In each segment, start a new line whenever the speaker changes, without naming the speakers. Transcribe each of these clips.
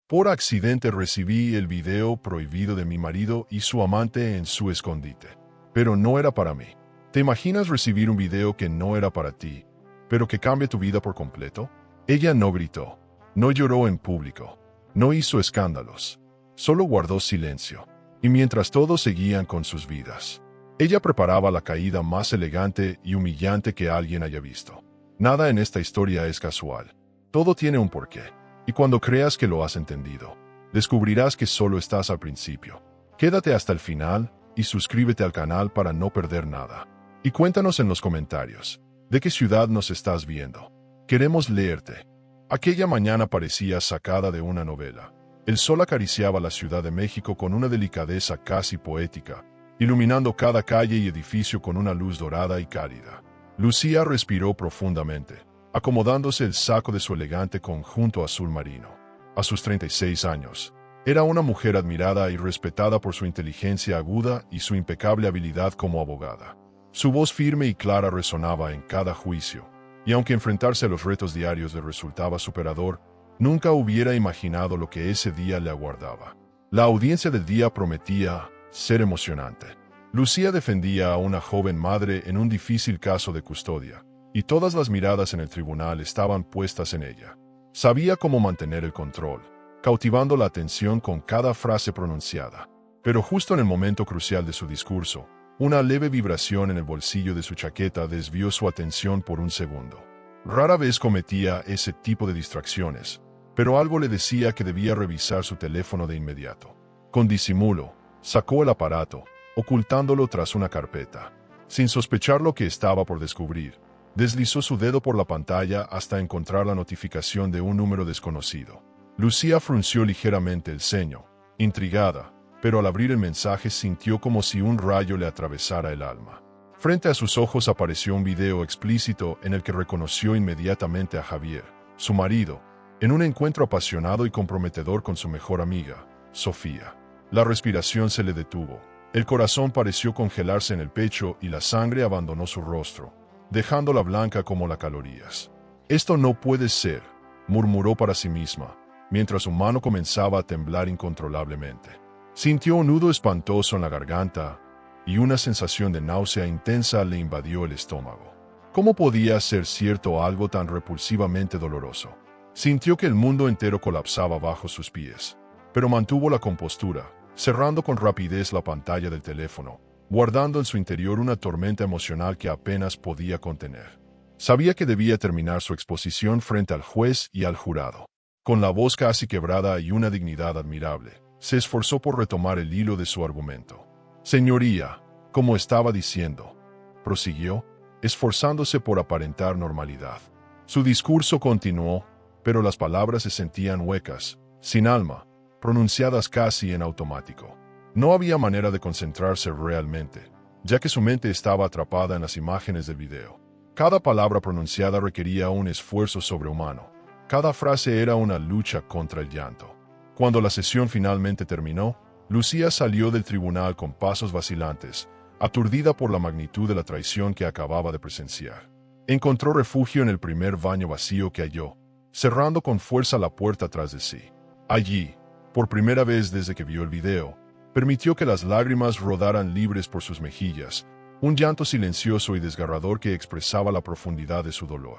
Por accidente recibí el video prohibido de mi marido y su amante en su escondite. Pero no era para mí. ¿Te imaginas recibir un video que no era para ti, pero que cambia tu vida por completo? Ella no gritó, no lloró en público, no hizo escándalos, solo guardó silencio. Y mientras todos seguían con sus vidas, ella preparaba la caída más elegante y humillante que alguien haya visto. Nada en esta historia es casual. Todo tiene un porqué. Y cuando creas que lo has entendido, descubrirás que solo estás al principio. Quédate hasta el final y suscríbete al canal para no perder nada. Y cuéntanos en los comentarios, ¿de qué ciudad nos estás viendo? Queremos leerte. Aquella mañana parecía sacada de una novela. El sol acariciaba la Ciudad de México con una delicadeza casi poética, iluminando cada calle y edificio con una luz dorada y cálida. Lucía respiró profundamente, acomodándose el saco de su elegante conjunto azul marino. A sus 36 años, era una mujer admirada y respetada por su inteligencia aguda y su impecable habilidad como abogada. Su voz firme y clara resonaba en cada juicio, y aunque enfrentarse a los retos diarios le resultaba superador, nunca hubiera imaginado lo que ese día le aguardaba. La audiencia del día prometía ser emocionante. Lucía defendía a una joven madre en un difícil caso de custodia, y todas las miradas en el tribunal estaban puestas en ella. Sabía cómo mantener el control, cautivando la atención con cada frase pronunciada. Pero justo en el momento crucial de su discurso, una leve vibración en el bolsillo de su chaqueta desvió su atención por un segundo. Rara vez cometía ese tipo de distracciones, pero algo le decía que debía revisar su teléfono de inmediato. Con disimulo, sacó el aparato, ocultándolo tras una carpeta. Sin sospechar lo que estaba por descubrir, deslizó su dedo por la pantalla hasta encontrar la notificación de un número desconocido. Lucía frunció ligeramente el ceño, intrigada, pero al abrir el mensaje sintió como si un rayo le atravesara el alma. Frente a sus ojos apareció un video explícito en el que reconoció inmediatamente a Javier, su marido, en un encuentro apasionado y comprometedor con su mejor amiga, Sofía. La respiración se le detuvo, el corazón pareció congelarse en el pecho y la sangre abandonó su rostro, dejándola blanca como las calorías. «Esto no puede ser», murmuró para sí misma, mientras su mano comenzaba a temblar incontrolablemente. Sintió un nudo espantoso en la garganta y una sensación de náusea intensa le invadió el estómago. ¿Cómo podía ser cierto algo tan repulsivamente doloroso? Sintió que el mundo entero colapsaba bajo sus pies, pero mantuvo la compostura, cerrando con rapidez la pantalla del teléfono, guardando en su interior una tormenta emocional que apenas podía contener. Sabía que debía terminar su exposición frente al juez y al jurado. Con la voz casi quebrada y una dignidad admirable, se esforzó por retomar el hilo de su argumento. «Señoría, como estaba diciendo», prosiguió, esforzándose por aparentar normalidad. Su discurso continuó, pero las palabras se sentían huecas, sin alma, pronunciadas casi en automático. No había manera de concentrarse realmente, ya que su mente estaba atrapada en las imágenes del video. Cada palabra pronunciada requería un esfuerzo sobrehumano. Cada frase era una lucha contra el llanto. Cuando la sesión finalmente terminó, Lucía salió del tribunal con pasos vacilantes, aturdida por la magnitud de la traición que acababa de presenciar. Encontró refugio en el primer baño vacío que halló, cerrando con fuerza la puerta tras de sí. Allí, por primera vez desde que vio el video, permitió que las lágrimas rodaran libres por sus mejillas, un llanto silencioso y desgarrador que expresaba la profundidad de su dolor.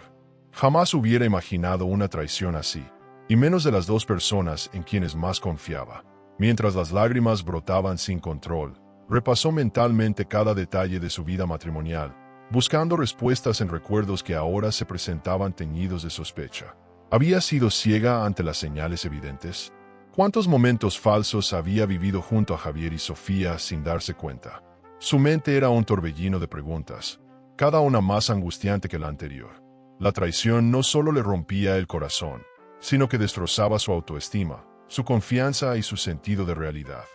Jamás hubiera imaginado una traición así, y menos de las dos personas en quienes más confiaba. Mientras las lágrimas brotaban sin control, repasó mentalmente cada detalle de su vida matrimonial, buscando respuestas en recuerdos que ahora se presentaban teñidos de sospecha. ¿Había sido ciega ante las señales evidentes? ¿Cuántos momentos falsos había vivido junto a Javier y Sofía sin darse cuenta? Su mente era un torbellino de preguntas, cada una más angustiante que la anterior. La traición no solo le rompía el corazón, sino que destrozaba su autoestima, su confianza y su sentido de realidad.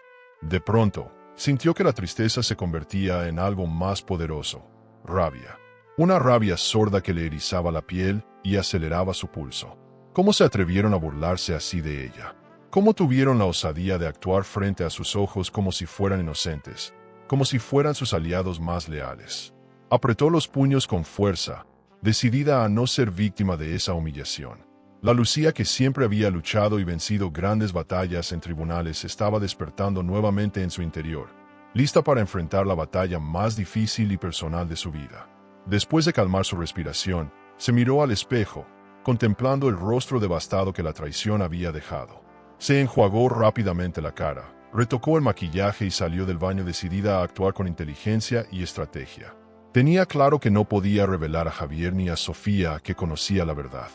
De pronto, sintió que la tristeza se convertía en algo más poderoso, rabia. Una rabia sorda que le erizaba la piel y aceleraba su pulso. ¿Cómo se atrevieron a burlarse así de ella? ¿Cómo tuvieron la osadía de actuar frente a sus ojos como si fueran inocentes, como si fueran sus aliados más leales? Apretó los puños con fuerza, decidida a no ser víctima de esa humillación. La Lucía que siempre había luchado y vencido grandes batallas en tribunales estaba despertando nuevamente en su interior, lista para enfrentar la batalla más difícil y personal de su vida. Después de calmar su respiración, se miró al espejo, contemplando el rostro devastado que la traición había dejado. Se enjuagó rápidamente la cara, retocó el maquillaje y salió del baño decidida a actuar con inteligencia y estrategia. Tenía claro que no podía revelar a Javier ni a Sofía que conocía la verdad.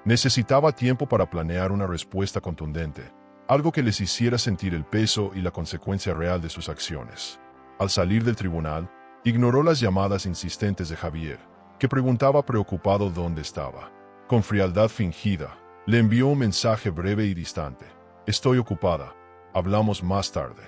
Necesitaba tiempo para planear una respuesta contundente, algo que les hiciera sentir el peso y la consecuencia real de sus acciones. Al salir del tribunal, ignoró las llamadas insistentes de Javier, que preguntaba preocupado dónde estaba. Con frialdad fingida, le envió un mensaje breve y distante. Estoy ocupada. Hablamos más tarde.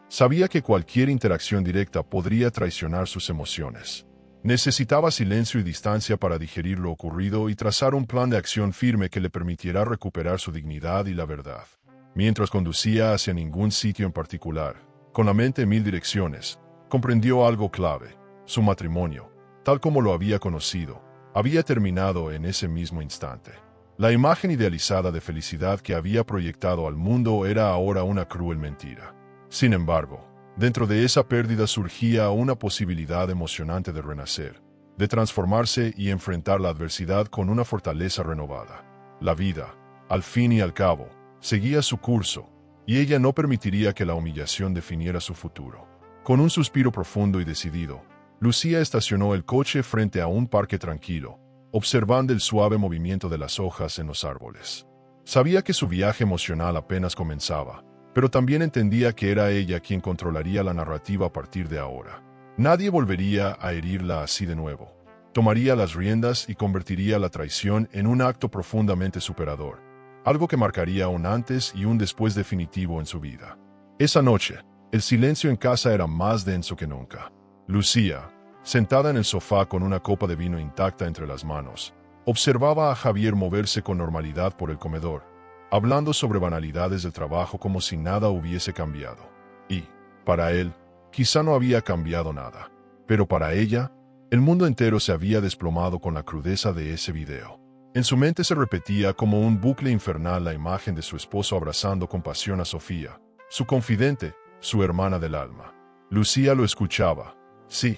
Sabía que cualquier interacción directa podría traicionar sus emociones. Necesitaba silencio y distancia para digerir lo ocurrido y trazar un plan de acción firme que le permitiera recuperar su dignidad y la verdad. Mientras conducía hacia ningún sitio en particular, con la mente en mil direcciones, comprendió algo clave. Su matrimonio, tal como lo había conocido, había terminado en ese mismo instante. La imagen idealizada de felicidad que había proyectado al mundo era ahora una cruel mentira. Sin embargo, dentro de esa pérdida surgía una posibilidad emocionante de renacer, de transformarse y enfrentar la adversidad con una fortaleza renovada. La vida, al fin y al cabo, seguía su curso, y ella no permitiría que la humillación definiera su futuro. Con un suspiro profundo y decidido, Lucía estacionó el coche frente a un parque tranquilo, observando el suave movimiento de las hojas en los árboles. Sabía que su viaje emocional apenas comenzaba, pero también entendía que era ella quien controlaría la narrativa a partir de ahora. Nadie volvería a herirla así de nuevo. Tomaría las riendas y convertiría la traición en un acto profundamente superador, algo que marcaría un antes y un después definitivo en su vida. Esa noche, el silencio en casa era más denso que nunca. Lucía, sentada en el sofá con una copa de vino intacta entre las manos, observaba a Javier moverse con normalidad por el comedor, hablando sobre banalidades del trabajo como si nada hubiese cambiado. Y, para él, quizá no había cambiado nada. Pero para ella, el mundo entero se había desplomado con la crudeza de ese video. En su mente se repetía como un bucle infernal la imagen de su esposo abrazando con pasión a Sofía, su confidente, su hermana del alma. Lucía lo escuchaba, sí,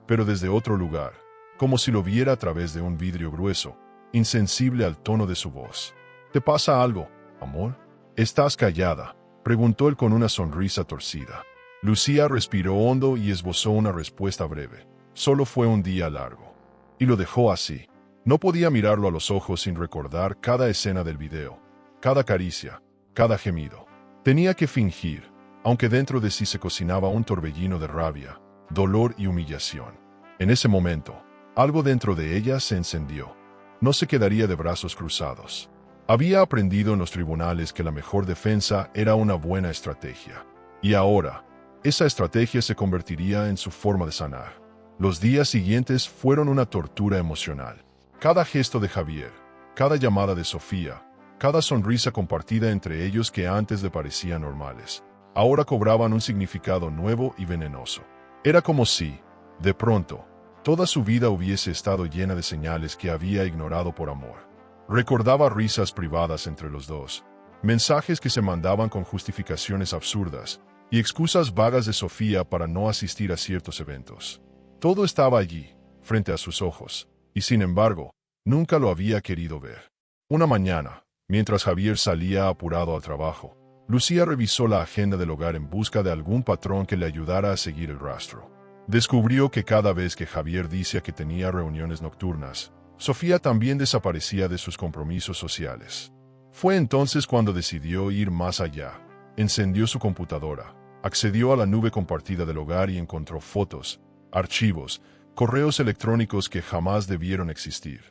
pero desde otro lugar, como si lo viera a través de un vidrio grueso, insensible al tono de su voz. ¿Te pasa algo, amor? ¿Estás callada?, preguntó él con una sonrisa torcida. Lucía respiró hondo y esbozó una respuesta breve. Solo fue un día largo. Y lo dejó así. No podía mirarlo a los ojos sin recordar cada escena del video, cada caricia, cada gemido. Tenía que fingir, aunque dentro de sí se cocinaba un torbellino de rabia, dolor y humillación. En ese momento, algo dentro de ella se encendió. No se quedaría de brazos cruzados. Había aprendido en los tribunales que la mejor defensa era una buena estrategia. Y ahora, esa estrategia se convertiría en su forma de sanar. Los días siguientes fueron una tortura emocional. Cada gesto de Javier, cada llamada de Sofía, cada sonrisa compartida entre ellos que antes le parecían normales, ahora cobraban un significado nuevo y venenoso. Era como si, de pronto, toda su vida hubiese estado llena de señales que había ignorado por amor. Recordaba risas privadas entre los dos, mensajes que se mandaban con justificaciones absurdas y excusas vagas de Sofía para no asistir a ciertos eventos. Todo estaba allí, frente a sus ojos, y sin embargo, nunca lo había querido ver. Una mañana, mientras Javier salía apurado al trabajo, Lucía revisó la agenda del hogar en busca de algún patrón que le ayudara a seguir el rastro. Descubrió que cada vez que Javier decía que tenía reuniones nocturnas, Sofía también desaparecía de sus compromisos sociales. Fue entonces cuando decidió ir más allá. Encendió su computadora, accedió a la nube compartida del hogar y encontró fotos, archivos, correos electrónicos que jamás debieron existir.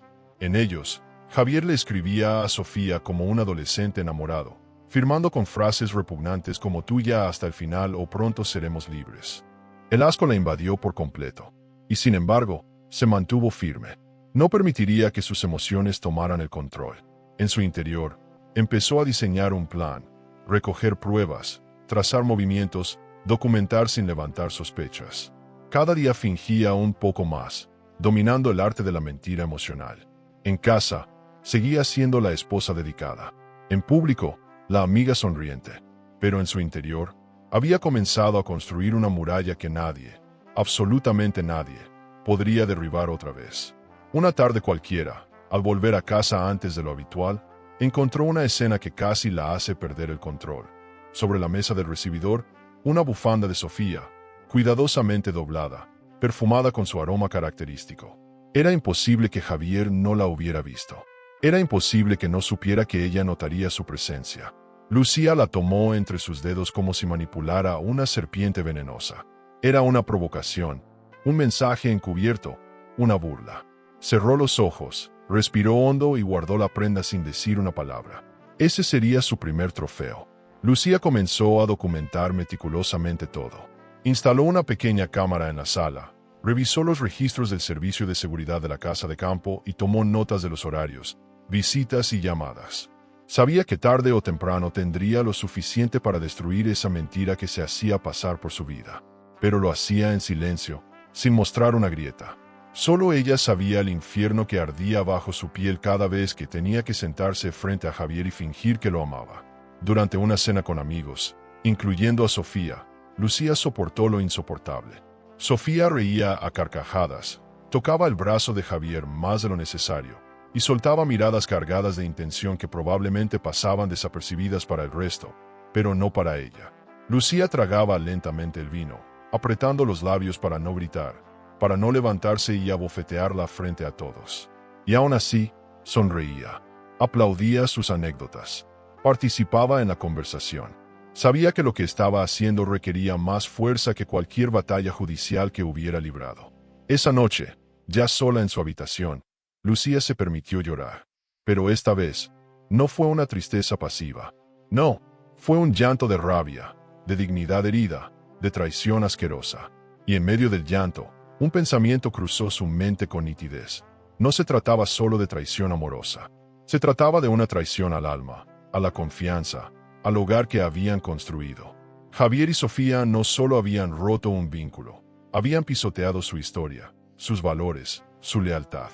En ellos, Javier le escribía a Sofía como un adolescente enamorado, firmando con frases repugnantes como tuya hasta el final o pronto seremos libres. El asco la invadió por completo, y sin embargo, se mantuvo firme. No permitiría que sus emociones tomaran el control. En su interior, empezó a diseñar un plan, recoger pruebas, trazar movimientos, documentar sin levantar sospechas. Cada día fingía un poco más, dominando el arte de la mentira emocional. En casa, Seguía siendo la esposa dedicada. En público, la amiga sonriente. Pero en su interior, había comenzado a construir una muralla que nadie, absolutamente nadie, podría derribar otra vez. Una tarde cualquiera, al volver a casa antes de lo habitual, encontró una escena que casi la hace perder el control. Sobre la mesa del recibidor, una bufanda de Sofía, cuidadosamente doblada, perfumada con su aroma característico. Era imposible que Javier no la hubiera visto. Era imposible que no supiera que ella notaría su presencia. Lucía la tomó entre sus dedos como si manipulara una serpiente venenosa. Era una provocación, un mensaje encubierto, una burla. Cerró los ojos, respiró hondo y guardó la prenda sin decir una palabra. Ese sería su primer trofeo. Lucía comenzó a documentar meticulosamente todo. Instaló una pequeña cámara en la sala, revisó los registros del servicio de seguridad de la casa de campo y tomó notas de los horarios, visitas y llamadas. Sabía que tarde o temprano tendría lo suficiente para destruir esa mentira que se hacía pasar por su vida. Pero lo hacía en silencio, sin mostrar una grieta. Solo ella sabía el infierno que ardía bajo su piel cada vez que tenía que sentarse frente a Javier y fingir que lo amaba. Durante una cena con amigos, incluyendo a Sofía, Lucía soportó lo insoportable. Sofía reía a carcajadas, tocaba el brazo de Javier más de lo necesario, y soltaba miradas cargadas de intención que probablemente pasaban desapercibidas para el resto, pero no para ella. Lucía tragaba lentamente el vino, apretando los labios para no gritar, para no levantarse y abofetearla frente a todos. Y aún así, sonreía, aplaudía sus anécdotas, participaba en la conversación. Sabía que lo que estaba haciendo requería más fuerza que cualquier batalla judicial que hubiera librado. Esa noche, ya sola en su habitación, Lucía se permitió llorar. Pero esta vez, no fue una tristeza pasiva. No, fue un llanto de rabia, de dignidad herida, de traición asquerosa. Y en medio del llanto, un pensamiento cruzó su mente con nitidez. No se trataba solo de traición amorosa. Se trataba de una traición al alma, a la confianza, al hogar que habían construido. Javier y Sofía no solo habían roto un vínculo, habían pisoteado su historia, sus valores, su lealtad.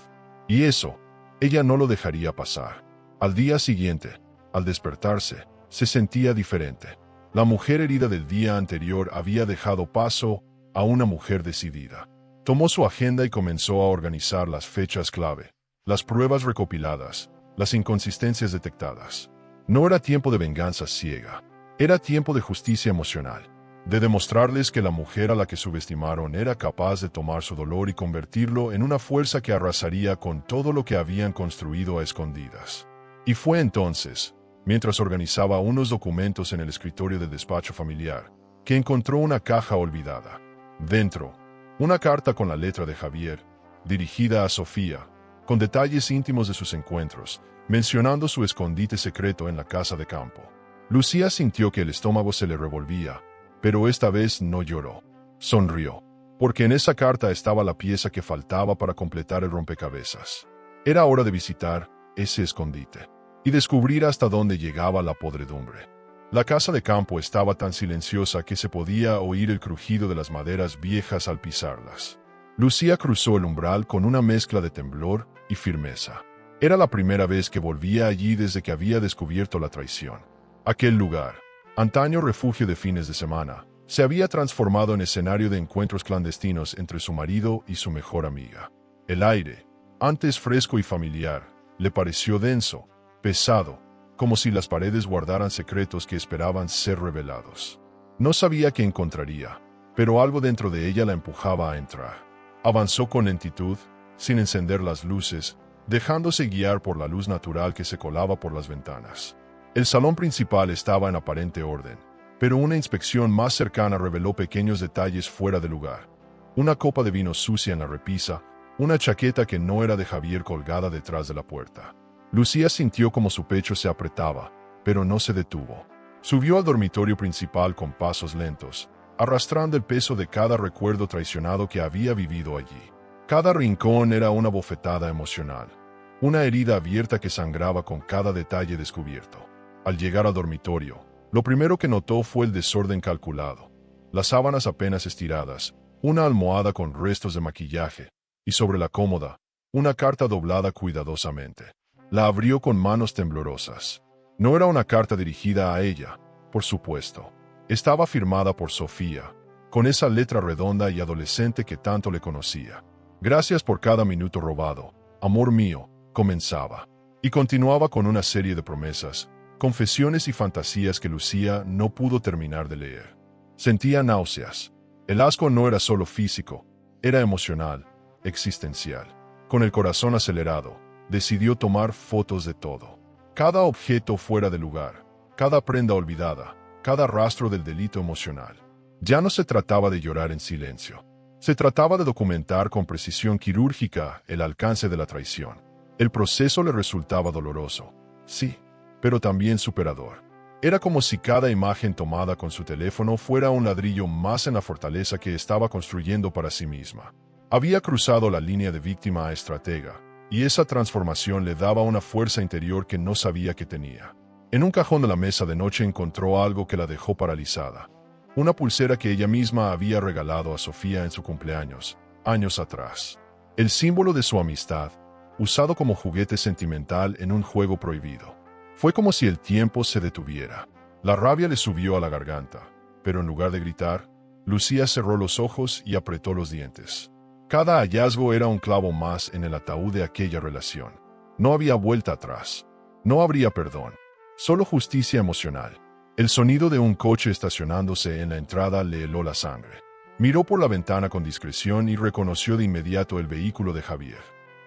Y eso, ella no lo dejaría pasar. Al día siguiente, al despertarse, se sentía diferente. La mujer herida del día anterior había dejado paso a una mujer decidida. Tomó su agenda y comenzó a organizar las fechas clave, las pruebas recopiladas, las inconsistencias detectadas. No era tiempo de venganza ciega, era tiempo de justicia emocional, de demostrarles que la mujer a la que subestimaron era capaz de tomar su dolor y convertirlo en una fuerza que arrasaría con todo lo que habían construido a escondidas. Y fue entonces, mientras organizaba unos documentos en el escritorio del despacho familiar, que encontró una caja olvidada. Dentro, una carta con la letra de Javier, dirigida a Sofía, con detalles íntimos de sus encuentros, mencionando su escondite secreto en la casa de campo. Lucía sintió que el estómago se le revolvía, pero esta vez no lloró. Sonrió, porque en esa carta estaba la pieza que faltaba para completar el rompecabezas. Era hora de visitar ese escondite y descubrir hasta dónde llegaba la podredumbre. La casa de campo estaba tan silenciosa que se podía oír el crujido de las maderas viejas al pisarlas. Lucía cruzó el umbral con una mezcla de temblor y firmeza. Era la primera vez que volvía allí desde que había descubierto la traición. Aquel lugar, antaño refugio de fines de semana, se había transformado en escenario de encuentros clandestinos entre su marido y su mejor amiga. El aire, antes fresco y familiar, le pareció denso, pesado, como si las paredes guardaran secretos que esperaban ser revelados. No sabía qué encontraría, pero algo dentro de ella la empujaba a entrar. Avanzó con lentitud, sin encender las luces, dejándose guiar por la luz natural que se colaba por las ventanas. El salón principal estaba en aparente orden, pero una inspección más cercana reveló pequeños detalles fuera de lugar. Una copa de vino sucia en la repisa, una chaqueta que no era de Javier colgada detrás de la puerta. Lucía sintió como su pecho se apretaba, pero no se detuvo. Subió al dormitorio principal con pasos lentos, arrastrando el peso de cada recuerdo traicionado que había vivido allí. Cada rincón era una bofetada emocional, una herida abierta que sangraba con cada detalle descubierto. Al llegar al dormitorio, lo primero que notó fue el desorden calculado, las sábanas apenas estiradas, una almohada con restos de maquillaje, y sobre la cómoda, una carta doblada cuidadosamente. La abrió con manos temblorosas. No era una carta dirigida a ella, por supuesto. Estaba firmada por Sofía, con esa letra redonda y adolescente que tanto le conocía. Gracias por cada minuto robado, amor mío, comenzaba. Y continuaba con una serie de promesas, confesiones y fantasías que Lucía no pudo terminar de leer. Sentía náuseas. El asco no era solo físico, era emocional, existencial. Con el corazón acelerado, decidió tomar fotos de todo. Cada objeto fuera de lugar, cada prenda olvidada, cada rastro del delito emocional. Ya no se trataba de llorar en silencio. Se trataba de documentar con precisión quirúrgica el alcance de la traición. El proceso le resultaba doloroso, sí, pero también superador. Era como si cada imagen tomada con su teléfono fuera un ladrillo más en la fortaleza que estaba construyendo para sí misma. Había cruzado la línea de víctima a estratega, y esa transformación le daba una fuerza interior que no sabía que tenía. En un cajón de la mesa de noche encontró algo que la dejó paralizada. Una pulsera que ella misma había regalado a Sofía en su cumpleaños, años atrás. El símbolo de su amistad, usado como juguete sentimental en un juego prohibido. Fue como si el tiempo se detuviera. La rabia le subió a la garganta, pero en lugar de gritar, Lucía cerró los ojos y apretó los dientes. Cada hallazgo era un clavo más en el ataúd de aquella relación. No había vuelta atrás. No habría perdón. Solo justicia emocional. El sonido de un coche estacionándose en la entrada le heló la sangre. Miró por la ventana con discreción y reconoció de inmediato el vehículo de Javier.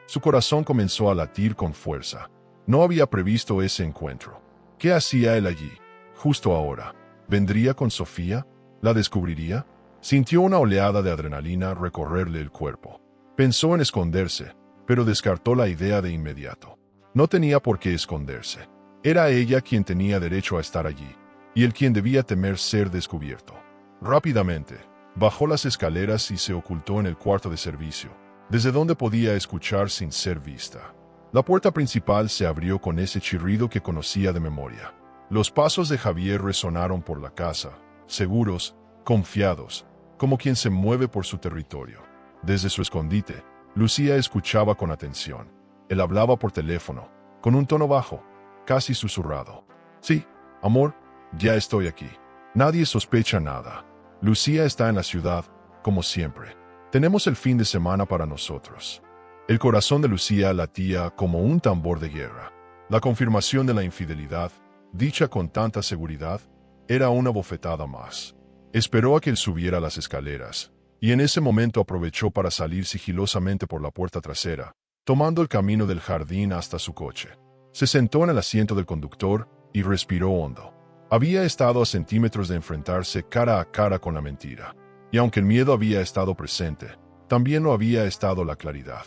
Su corazón comenzó a latir con fuerza. No había previsto ese encuentro. ¿Qué hacía él allí, justo ahora? ¿Vendría con Sofía? ¿La descubriría? Sintió una oleada de adrenalina recorrerle el cuerpo. Pensó en esconderse, pero descartó la idea de inmediato. No tenía por qué esconderse. Era ella quien tenía derecho a estar allí, y él quien debía temer ser descubierto. Rápidamente, bajó las escaleras y se ocultó en el cuarto de servicio, desde donde podía escuchar sin ser vista. La puerta principal se abrió con ese chirrido que conocía de memoria. Los pasos de Javier resonaron por la casa, seguros, confiados, como quien se mueve por su territorio. Desde su escondite, Lucía escuchaba con atención. Él hablaba por teléfono, con un tono bajo, casi susurrado. Sí, amor, ya estoy aquí. Nadie sospecha nada. Lucía está en la ciudad, como siempre. Tenemos el fin de semana para nosotros. El corazón de Lucía latía como un tambor de guerra. La confirmación de la infidelidad, dicha con tanta seguridad, era una bofetada más. Esperó a que él subiera las escaleras, y en ese momento aprovechó para salir sigilosamente por la puerta trasera, tomando el camino del jardín hasta su coche. Se sentó en el asiento del conductor y respiró hondo. Había estado a centímetros de enfrentarse cara a cara con la mentira, y aunque el miedo había estado presente, también lo había estado la claridad.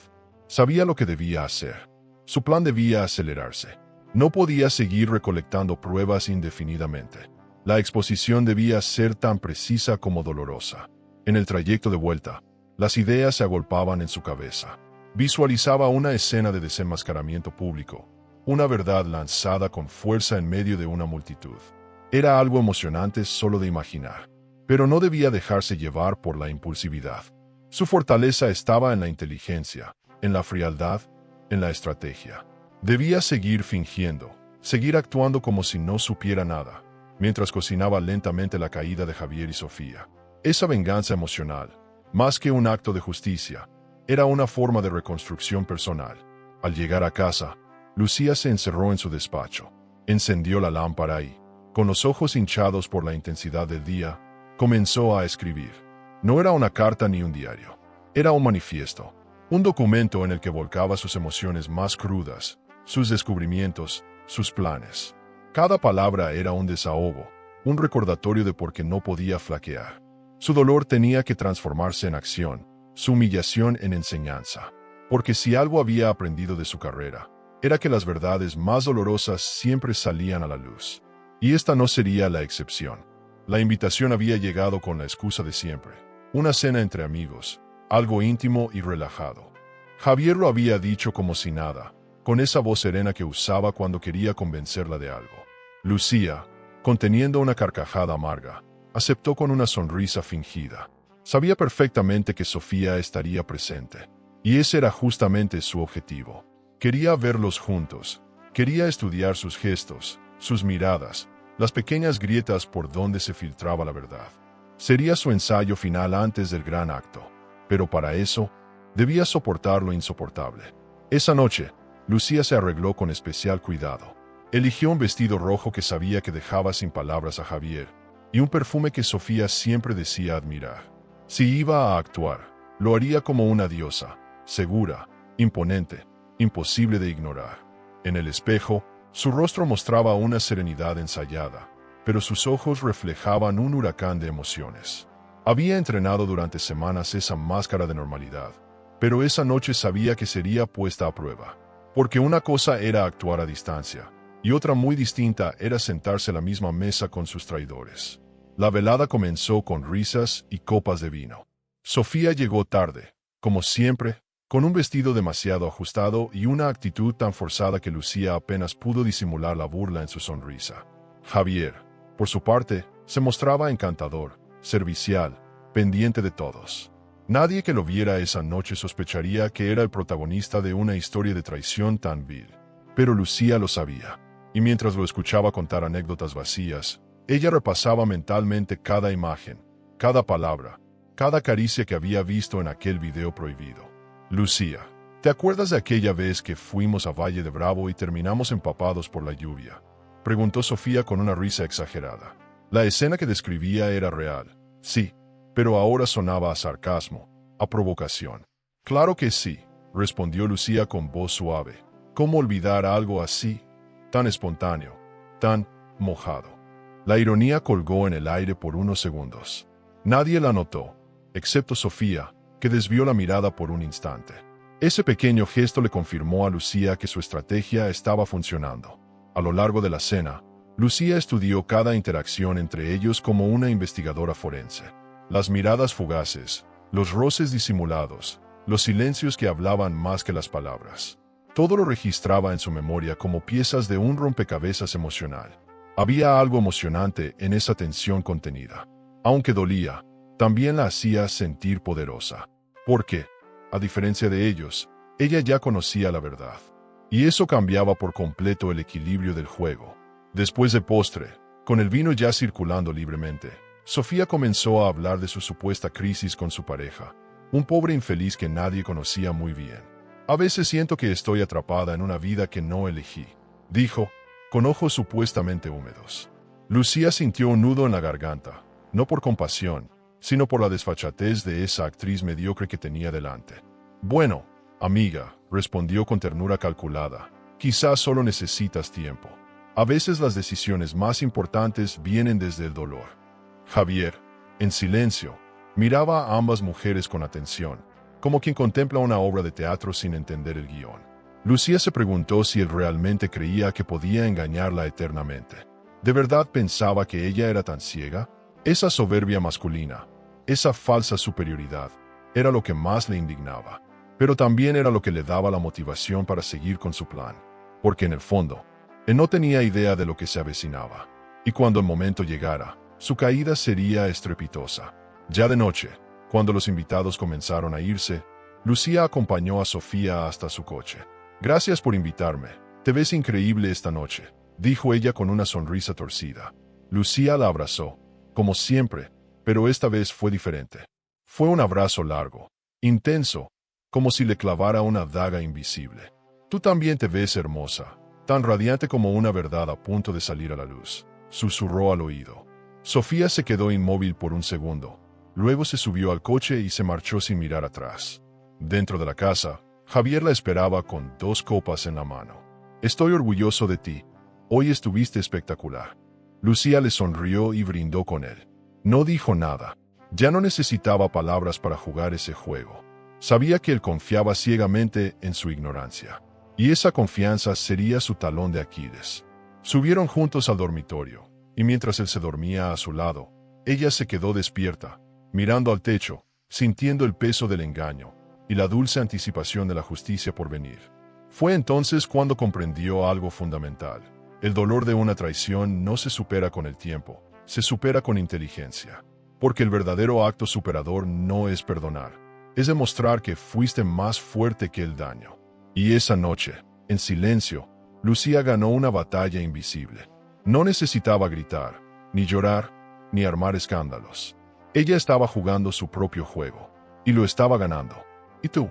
Sabía lo que debía hacer. Su plan debía acelerarse. No podía seguir recolectando pruebas indefinidamente. La exposición debía ser tan precisa como dolorosa. En el trayecto de vuelta, las ideas se agolpaban en su cabeza. Visualizaba una escena de desenmascaramiento público, una verdad lanzada con fuerza en medio de una multitud. Era algo emocionante solo de imaginar, pero no debía dejarse llevar por la impulsividad. Su fortaleza estaba en la inteligencia, en la frialdad, en la estrategia. Debía seguir fingiendo, seguir actuando como si no supiera nada, mientras cocinaba lentamente la caída de Javier y Sofía. Esa venganza emocional, más que un acto de justicia, era una forma de reconstrucción personal. Al llegar a casa, Lucía se encerró en su despacho, encendió la lámpara y, con los ojos hinchados por la intensidad del día, comenzó a escribir. No era una carta ni un diario, era un manifiesto. Un documento en el que volcaba sus emociones más crudas, sus descubrimientos, sus planes. Cada palabra era un desahogo, un recordatorio de por qué no podía flaquear. Su dolor tenía que transformarse en acción, su humillación en enseñanza. Porque si algo había aprendido de su carrera, era que las verdades más dolorosas siempre salían a la luz. Y esta no sería la excepción. La invitación había llegado con la excusa de siempre. Una cena entre amigos, algo íntimo y relajado. Javier lo había dicho como si nada, con esa voz serena que usaba cuando quería convencerla de algo. Lucía, conteniendo una carcajada amarga, aceptó con una sonrisa fingida. Sabía perfectamente que Sofía estaría presente, y ese era justamente su objetivo. Quería verlos juntos, Quería estudiar sus gestos, sus miradas, las pequeñas grietas por donde se filtraba la verdad. Sería su ensayo final antes del gran acto, pero para eso debía soportar lo insoportable. Esa noche, Lucía se arregló con especial cuidado. Eligió un vestido rojo que sabía que dejaba sin palabras a Javier, y un perfume que Sofía siempre decía admirar. Si iba a actuar, lo haría como una diosa, segura, imponente, imposible de ignorar. En el espejo, su rostro mostraba una serenidad ensayada, pero sus ojos reflejaban un huracán de emociones. Había entrenado durante semanas esa máscara de normalidad, pero esa noche sabía que sería puesta a prueba. Porque una cosa era actuar a distancia, y otra muy distinta era sentarse a la misma mesa con sus traidores. La velada comenzó con risas y copas de vino. Sofía llegó tarde, como siempre, con un vestido demasiado ajustado y una actitud tan forzada que Lucía apenas pudo disimular la burla en su sonrisa. Javier, por su parte, se mostraba encantador, servicial, pendiente de todos. Nadie que lo viera esa noche sospecharía que era el protagonista de una historia de traición tan vil. Pero Lucía lo sabía, y mientras lo escuchaba contar anécdotas vacías, ella repasaba mentalmente cada imagen, cada palabra, cada caricia que había visto en aquel video prohibido. Lucía, ¿te acuerdas de aquella vez que fuimos a Valle de Bravo y terminamos empapados por la lluvia?, preguntó Sofía con una risa exagerada. La escena que describía era real, sí, pero ahora sonaba a sarcasmo, a provocación. Claro que sí, respondió Lucía con voz suave. ¿Cómo olvidar algo así, tan espontáneo, tan mojado? La ironía colgó en el aire por unos segundos. Nadie la notó, excepto Sofía, que desvió la mirada por un instante. Ese pequeño gesto le confirmó a Lucía que su estrategia estaba funcionando. A lo largo de la cena, Lucía estudió cada interacción entre ellos como una investigadora forense. Las miradas fugaces, los roces disimulados, los silencios que hablaban más que las palabras. Todo lo registraba en su memoria como piezas de un rompecabezas emocional. Había algo emocionante en esa tensión contenida. Aunque dolía, también la hacía sentir poderosa. Porque, a diferencia de ellos, ella ya conocía la verdad. Y eso cambiaba por completo el equilibrio del juego. Después de postre, con el vino ya circulando libremente, Sofía comenzó a hablar de su supuesta crisis con su pareja, un pobre infeliz que nadie conocía muy bien. A veces siento que estoy atrapada en una vida que no elegí, dijo, con ojos supuestamente húmedos. Lucía sintió un nudo en la garganta, no por compasión, sino por la desfachatez de esa actriz mediocre que tenía delante. Bueno, amiga, respondió con ternura calculada, quizás solo necesitas tiempo. A veces las decisiones más importantes vienen desde el dolor. Javier, en silencio, miraba a ambas mujeres con atención, como quien contempla una obra de teatro sin entender el guión. Lucía se preguntó si él realmente creía que podía engañarla eternamente. ¿De verdad pensaba que ella era tan ciega? Esa soberbia masculina, esa falsa superioridad, era lo que más le indignaba, pero también era lo que le daba la motivación para seguir con su plan, porque en el fondo, él no tenía idea de lo que se avecinaba, y cuando el momento llegara, su caída sería estrepitosa. Ya de noche, cuando los invitados comenzaron a irse, Lucía acompañó a Sofía hasta su coche. Gracias por invitarme, te ves increíble esta noche, dijo ella con una sonrisa torcida. Lucía la abrazó, como siempre, pero esta vez fue diferente. Fue un abrazo largo, intenso, como si le clavara una daga invisible. Tú también te ves hermosa, tan radiante como una verdad a punto de salir a la luz, susurró al oído. Sofía se quedó inmóvil por un segundo, luego se subió al coche y se marchó sin mirar atrás. Dentro de la casa, Javier la esperaba con 2 copas en la mano. Estoy orgulloso de ti, hoy estuviste espectacular. Lucía le sonrió y brindó con él. No dijo nada, ya no necesitaba palabras para jugar ese juego. Sabía que él confiaba ciegamente en su ignorancia, y esa confianza sería su talón de Aquiles. Subieron juntos al dormitorio, y mientras él se dormía a su lado, ella se quedó despierta, mirando al techo, sintiendo el peso del engaño y la dulce anticipación de la justicia por venir. Fue entonces cuando comprendió algo fundamental. El dolor de una traición no se supera con el tiempo, se supera con inteligencia. Porque el verdadero acto superador no es perdonar, es demostrar que fuiste más fuerte que el daño. Y esa noche, en silencio, Lucía ganó una batalla invisible. No necesitaba gritar, ni llorar, ni armar escándalos. Ella estaba jugando su propio juego, y lo estaba ganando. ¿Y tú?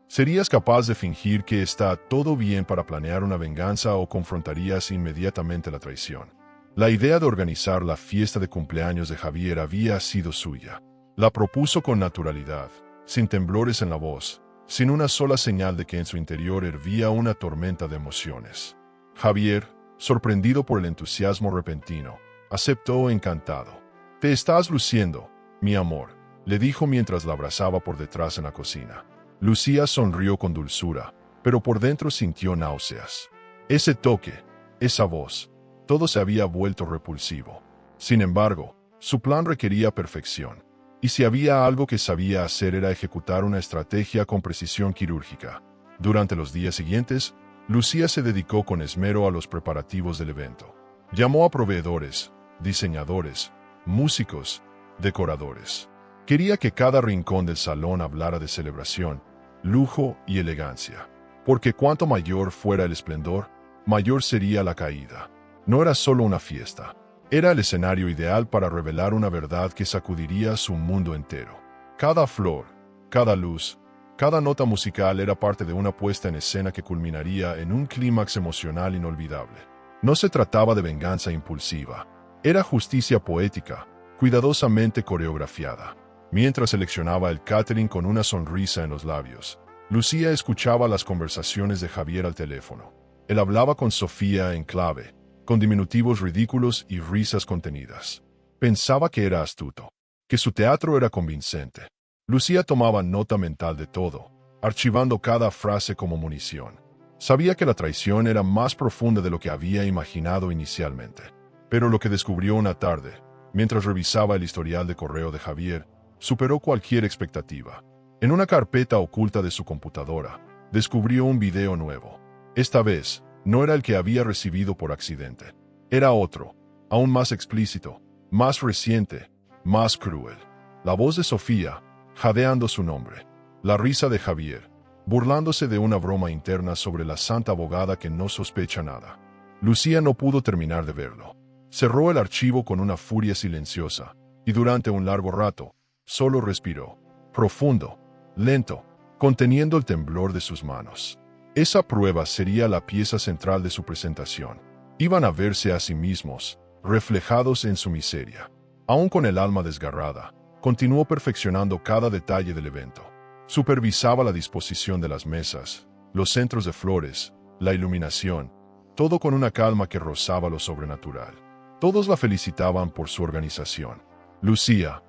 ¿Serías capaz de fingir que está todo bien para planear una venganza o confrontarías inmediatamente la traición? La idea de organizar la fiesta de cumpleaños de Javier había sido suya. La propuso con naturalidad, sin temblores en la voz, sin una sola señal de que en su interior hervía una tormenta de emociones. Javier, sorprendido por el entusiasmo repentino, aceptó encantado. «Te estás luciendo, mi amor», le dijo mientras la abrazaba por detrás en la cocina. Lucía sonrió con dulzura, pero por dentro sintió náuseas. Ese toque, esa voz, todo se había vuelto repulsivo. Sin embargo, su plan requería perfección, y si había algo que sabía hacer era ejecutar una estrategia con precisión quirúrgica. Durante los días siguientes, Lucía se dedicó con esmero a los preparativos del evento. Llamó a proveedores, diseñadores, músicos, decoradores. Quería que cada rincón del salón hablara de celebración, lujo y elegancia, porque cuanto mayor fuera el esplendor, mayor sería la caída. No era solo una fiesta, era el escenario ideal para revelar una verdad que sacudiría su mundo entero. Cada flor, cada luz, cada nota musical era parte de una puesta en escena que culminaría en un clímax emocional inolvidable. No se trataba de venganza impulsiva, era justicia poética, cuidadosamente coreografiada. Mientras seleccionaba el catering con una sonrisa en los labios, Lucía escuchaba las conversaciones de Javier al teléfono. Él hablaba con Sofía en clave, con diminutivos ridículos y risas contenidas. Pensaba que era astuto, que su teatro era convincente. Lucía tomaba nota mental de todo, archivando cada frase como munición. Sabía que la traición era más profunda de lo que había imaginado inicialmente. Pero lo que descubrió una tarde, mientras revisaba el historial de correo de Javier, superó cualquier expectativa. En una carpeta oculta de su computadora, descubrió un video nuevo. Esta vez, no era el que había recibido por accidente. Era otro, aún más explícito, más reciente, más cruel. La voz de Sofía, jadeando su nombre. La risa de Javier, burlándose de una broma interna sobre la santa abogada que no sospecha nada. Lucía no pudo terminar de verlo. Cerró el archivo con una furia silenciosa, y durante un largo rato, solo respiró, profundo, lento, conteniendo el temblor de sus manos. Esa prueba sería la pieza central de su presentación. Iban a verse a sí mismos, reflejados en su miseria. Aún con el alma desgarrada, continuó perfeccionando cada detalle del evento. Supervisaba la disposición de las mesas, los centros de flores, la iluminación, todo con una calma que rozaba lo sobrenatural. Todos la felicitaban por su organización. «Lucía,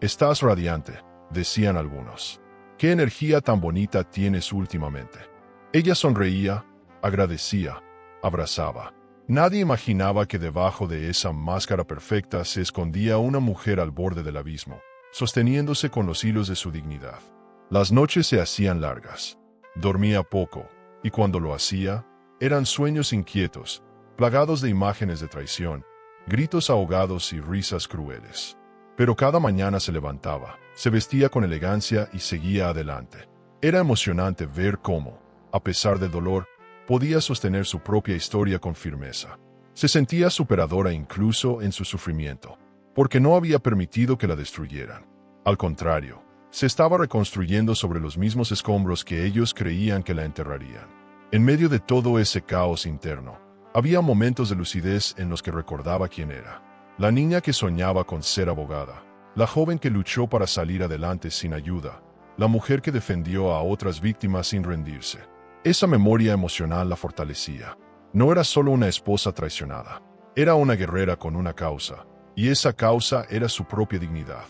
estás radiante», decían algunos. «¿Qué energía tan bonita tienes últimamente?» Ella sonreía, agradecía, abrazaba. Nadie imaginaba que debajo de esa máscara perfecta se escondía una mujer al borde del abismo, sosteniéndose con los hilos de su dignidad. Las noches se hacían largas. Dormía poco, y cuando lo hacía, eran sueños inquietos, plagados de imágenes de traición, gritos ahogados y risas crueles. Pero cada mañana se levantaba, se vestía con elegancia y seguía adelante. Era emocionante ver cómo, a pesar del dolor, podía sostener su propia historia con firmeza. Se sentía superadora incluso en su sufrimiento, porque no había permitido que la destruyeran. Al contrario, se estaba reconstruyendo sobre los mismos escombros que ellos creían que la enterrarían. En medio de todo ese caos interno, había momentos de lucidez en los que recordaba quién era. La niña que soñaba con ser abogada, la joven que luchó para salir adelante sin ayuda, la mujer que defendió a otras víctimas sin rendirse. Esa memoria emocional la fortalecía. No era solo una esposa traicionada, era una guerrera con una causa, y esa causa era su propia dignidad.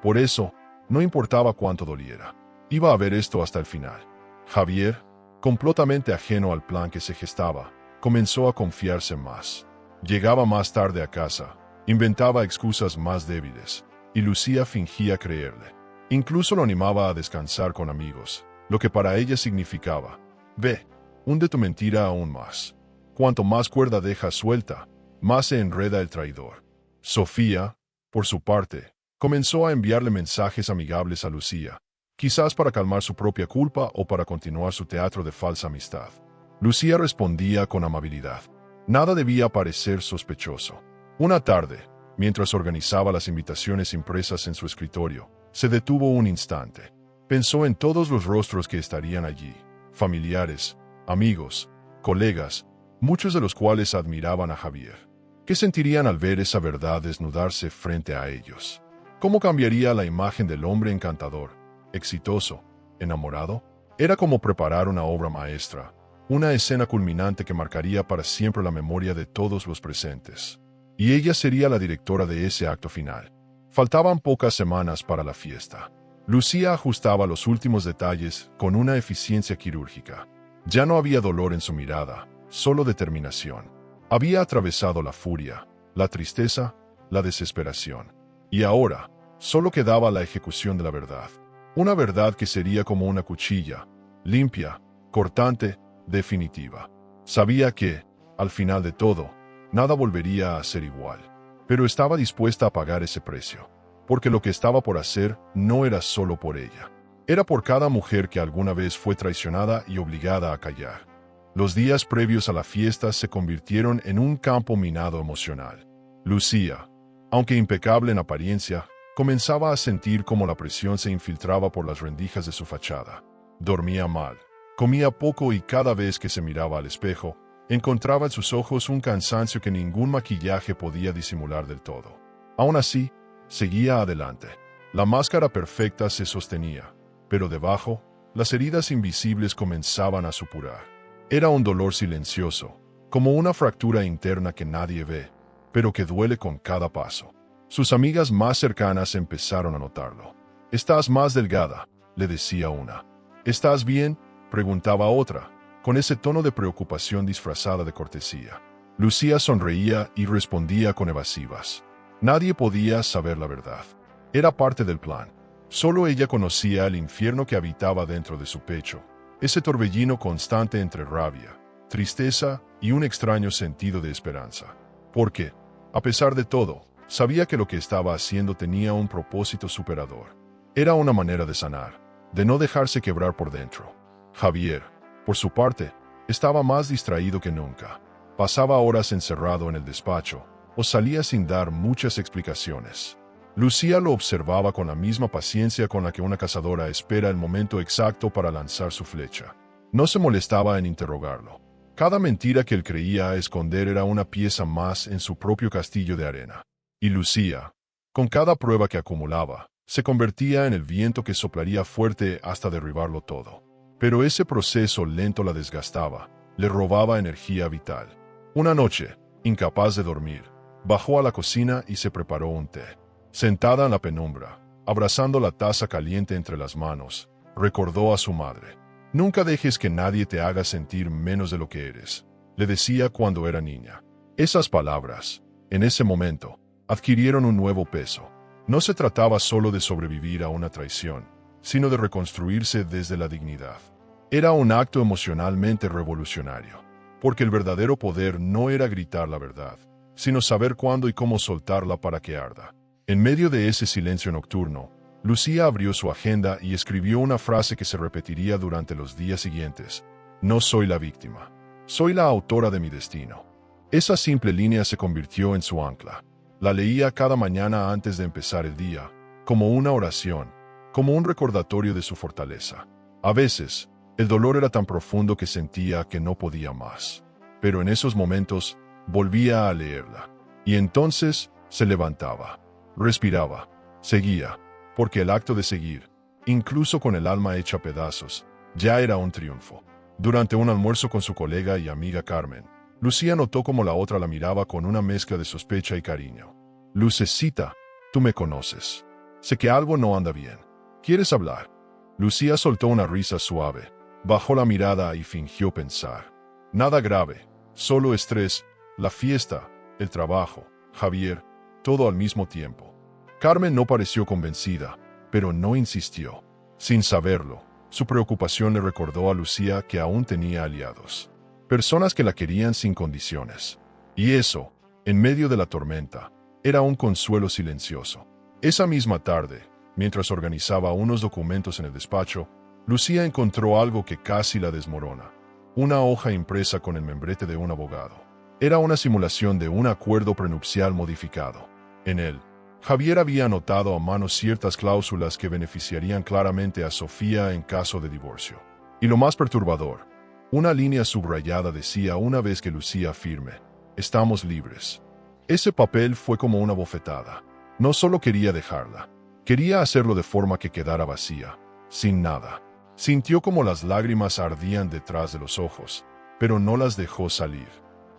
Por eso, no importaba cuánto doliera, iba a ver esto hasta el final. Javier, completamente ajeno al plan que se gestaba, comenzó a confiarse más. Llegaba más tarde a casa, inventaba excusas más débiles, y Lucía fingía creerle. Incluso lo animaba a descansar con amigos, lo que para ella significaba: «Ve, hunde tu mentira aún más». Cuanto más cuerda dejas suelta, más se enreda el traidor. Sofía, por su parte, comenzó a enviarle mensajes amigables a Lucía, quizás para calmar su propia culpa o para continuar su teatro de falsa amistad. Lucía respondía con amabilidad. Nada debía parecer sospechoso. Una tarde, mientras organizaba las invitaciones impresas en su escritorio, se detuvo un instante. Pensó en todos los rostros que estarían allí, familiares, amigos, colegas, muchos de los cuales admiraban a Javier. ¿Qué sentirían al ver esa verdad desnudarse frente a ellos? ¿Cómo cambiaría la imagen del hombre encantador, exitoso, enamorado? Era como preparar una obra maestra, una escena culminante que marcaría para siempre la memoria de todos los presentes. Y ella sería la directora de ese acto final. Faltaban pocas semanas para la fiesta. Lucía ajustaba los últimos detalles con una eficiencia quirúrgica. Ya no había dolor en su mirada, solo determinación. Había atravesado la furia, la tristeza, la desesperación. Y ahora, solo quedaba la ejecución de la verdad. Una verdad que sería como una cuchilla, limpia, cortante, definitiva. Sabía que, al final de todo, nada volvería a ser igual. Pero estaba dispuesta a pagar ese precio. Porque lo que estaba por hacer no era solo por ella. Era por cada mujer que alguna vez fue traicionada y obligada a callar. Los días previos a la fiesta se convirtieron en un campo minado emocional. Lucía, aunque impecable en apariencia, comenzaba a sentir cómo la presión se infiltraba por las rendijas de su fachada. Dormía mal, comía poco y cada vez que se miraba al espejo, encontraba en sus ojos un cansancio que ningún maquillaje podía disimular del todo. Aún así, seguía adelante. La máscara perfecta se sostenía, pero debajo, las heridas invisibles comenzaban a supurar. Era un dolor silencioso, como una fractura interna que nadie ve, pero que duele con cada paso. Sus amigas más cercanas empezaron a notarlo. «Estás más delgada», le decía una. «¿Estás bien?», preguntaba otra, con ese tono de preocupación disfrazada de cortesía. Lucía sonreía y respondía con evasivas. Nadie podía saber la verdad. Era parte del plan. Solo ella conocía el infierno que habitaba dentro de su pecho, ese torbellino constante entre rabia, tristeza y un extraño sentido de esperanza. Porque, a pesar de todo, sabía que lo que estaba haciendo tenía un propósito superador. Era una manera de sanar, de no dejarse quebrar por dentro. Javier, por su parte, estaba más distraído que nunca. Pasaba horas encerrado en el despacho, o salía sin dar muchas explicaciones. Lucía lo observaba con la misma paciencia con la que una cazadora espera el momento exacto para lanzar su flecha. No se molestaba en interrogarlo. Cada mentira que él creía esconder era una pieza más en su propio castillo de arena. Y Lucía, con cada prueba que acumulaba, se convertía en el viento que soplaría fuerte hasta derribarlo todo. Pero ese proceso lento la desgastaba, le robaba energía vital. Una noche, incapaz de dormir, bajó a la cocina y se preparó un té. Sentada en la penumbra, abrazando la taza caliente entre las manos, recordó a su madre. «Nunca dejes que nadie te haga sentir menos de lo que eres», le decía cuando era niña. Esas palabras, en ese momento, adquirieron un nuevo peso. No se trataba solo de sobrevivir a una traición, sino de reconstruirse desde la dignidad. Era un acto emocionalmente revolucionario, porque el verdadero poder no era gritar la verdad, sino saber cuándo y cómo soltarla para que arda. En medio de ese silencio nocturno, Lucía abrió su agenda y escribió una frase que se repetiría durante los días siguientes. «No soy la víctima. Soy la autora de mi destino». Esa simple línea se convirtió en su ancla. La leía cada mañana antes de empezar el día, como una oración, como un recordatorio de su fortaleza. A veces, el dolor era tan profundo que sentía que no podía más. Pero en esos momentos, volvía a leerla. Y entonces, se levantaba. Respiraba, seguía, porque el acto de seguir, incluso con el alma hecha pedazos, ya era un triunfo. Durante un almuerzo con su colega y amiga Carmen, Lucía notó cómo la otra la miraba con una mezcla de sospecha y cariño. «Lucecita, tú me conoces. Sé que algo no anda bien. ¿Quieres hablar?». Lucía soltó una risa suave, bajó la mirada y fingió pensar. «Nada grave, solo estrés, la fiesta, el trabajo, Javier, todo al mismo tiempo». Carmen no pareció convencida, pero no insistió. Sin saberlo, su preocupación le recordó a Lucía que aún tenía aliados. Personas que la querían sin condiciones. Y eso, en medio de la tormenta, era un consuelo silencioso. Esa misma tarde, mientras organizaba unos documentos en el despacho, Lucía encontró algo que casi la desmorona. una hoja impresa con el membrete de un abogado. Era una simulación de un acuerdo prenupcial modificado. En él, Javier había anotado a mano ciertas cláusulas que beneficiarían claramente a Sofía en caso de divorcio. Y lo más perturbador, una línea subrayada decía una vez que Lucía firme, estamos libres. Ese papel fue como una bofetada. No solo quería dejarla, quería hacerlo de forma que quedara vacía, sin nada. Sintió como las lágrimas ardían detrás de los ojos, pero no las dejó salir.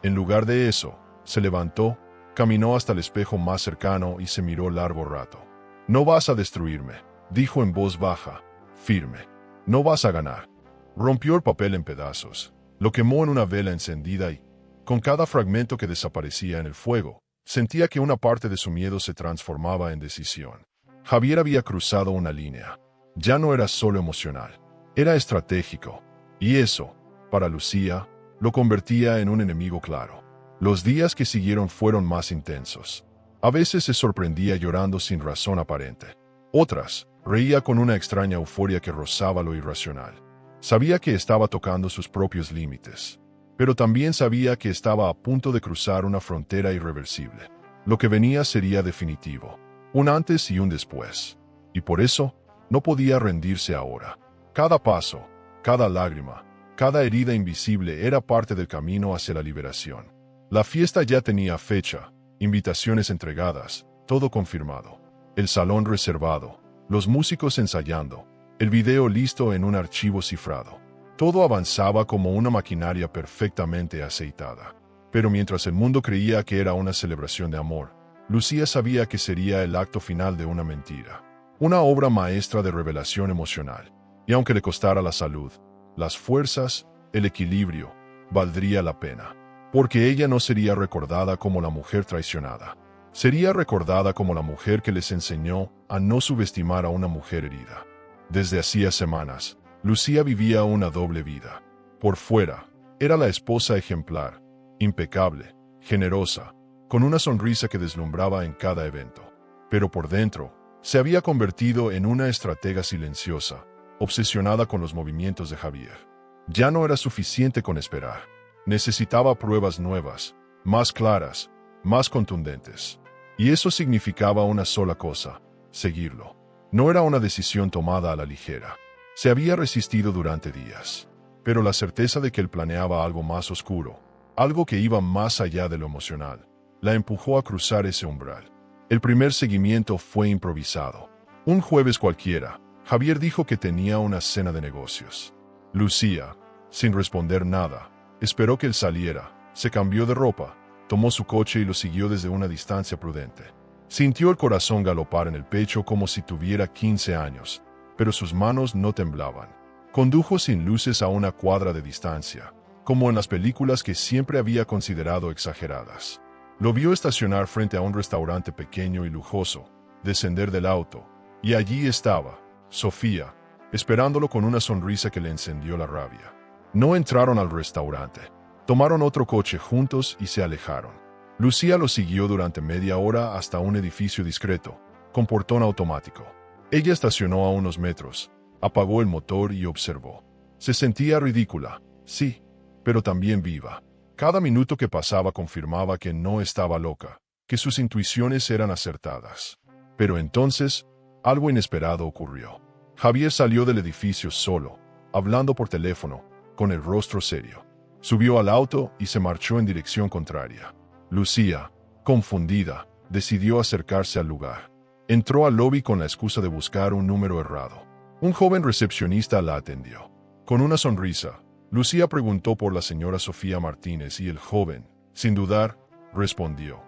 En lugar de eso, se levantó, caminó hasta el espejo más cercano y se miró largo rato. No vas a destruirme, dijo en voz baja, firme. No vas a ganar. Rompió el papel en pedazos, lo quemó en una vela encendida y, con cada fragmento que desaparecía en el fuego, sentía que una parte de su miedo se transformaba en decisión. Javier había cruzado una línea. Ya no era solo emocional, era estratégico. Y eso, para Lucía, lo convertía en un enemigo claro. Los días que siguieron fueron más intensos. A veces se sorprendía llorando sin razón aparente. Otras, reía con una extraña euforia que rozaba lo irracional. Sabía que estaba tocando sus propios límites, pero también sabía que estaba a punto de cruzar una frontera irreversible. Lo que venía sería definitivo, un antes y un después. Y por eso, no podía rendirse ahora. Cada paso, cada lágrima, cada herida invisible era parte del camino hacia la liberación. La fiesta ya tenía fecha, invitaciones entregadas, todo confirmado. El salón reservado, los músicos ensayando, el video listo en un archivo cifrado. Todo avanzaba como una maquinaria perfectamente aceitada. Pero mientras el mundo creía que era una celebración de amor, Lucía sabía que sería el acto final de una mentira. Una obra maestra de revelación emocional. Y aunque le costara la salud, las fuerzas, el equilibrio, valdría la pena. Porque ella no sería recordada como la mujer traicionada. Sería recordada como la mujer que les enseñó a no subestimar a una mujer herida. Desde hacía semanas, Lucía vivía una doble vida. Por fuera, era la esposa ejemplar, impecable, generosa, con una sonrisa que deslumbraba en cada evento. Pero por dentro, se había convertido en una estratega silenciosa, obsesionada con los movimientos de Javier. Ya no era suficiente con esperar. Necesitaba pruebas nuevas, más claras, más contundentes. Y eso significaba una sola cosa: seguirlo. No era una decisión tomada a la ligera. Se había resistido durante días. Pero la certeza de que él planeaba algo más oscuro, algo que iba más allá de lo emocional, la empujó a cruzar ese umbral. El primer seguimiento fue improvisado. Un jueves cualquiera, Javier dijo que tenía una cena de negocios. Lucía, sin responder nada, esperó que él saliera, se cambió de ropa, tomó su coche y lo siguió desde una distancia prudente. Sintió el corazón galopar en el pecho como si tuviera 15 años, pero sus manos no temblaban. Condujo sin luces a una cuadra de distancia, como en las películas que siempre había considerado exageradas. Lo vio estacionar frente a un restaurante pequeño y lujoso, descender del auto, y allí estaba, Sofía, esperándolo con una sonrisa que le encendió la rabia. No entraron al restaurante. Tomaron otro coche juntos y se alejaron. Lucía lo siguió durante media hora hasta un edificio discreto, con portón automático. Ella estacionó a unos metros, apagó el motor y observó. Se sentía ridícula, sí, pero también viva. Cada minuto que pasaba confirmaba que no estaba loca, que sus intuiciones eran acertadas. Pero entonces, algo inesperado ocurrió. Javier salió del edificio solo, hablando por teléfono, con el rostro serio. Subió al auto y se marchó en dirección contraria. Lucía, confundida, decidió acercarse al lugar. Entró al lobby con la excusa de buscar un número errado. Un joven recepcionista la atendió. Con una sonrisa, Lucía preguntó por la señora Sofía Martínez y el joven, sin dudar, respondió: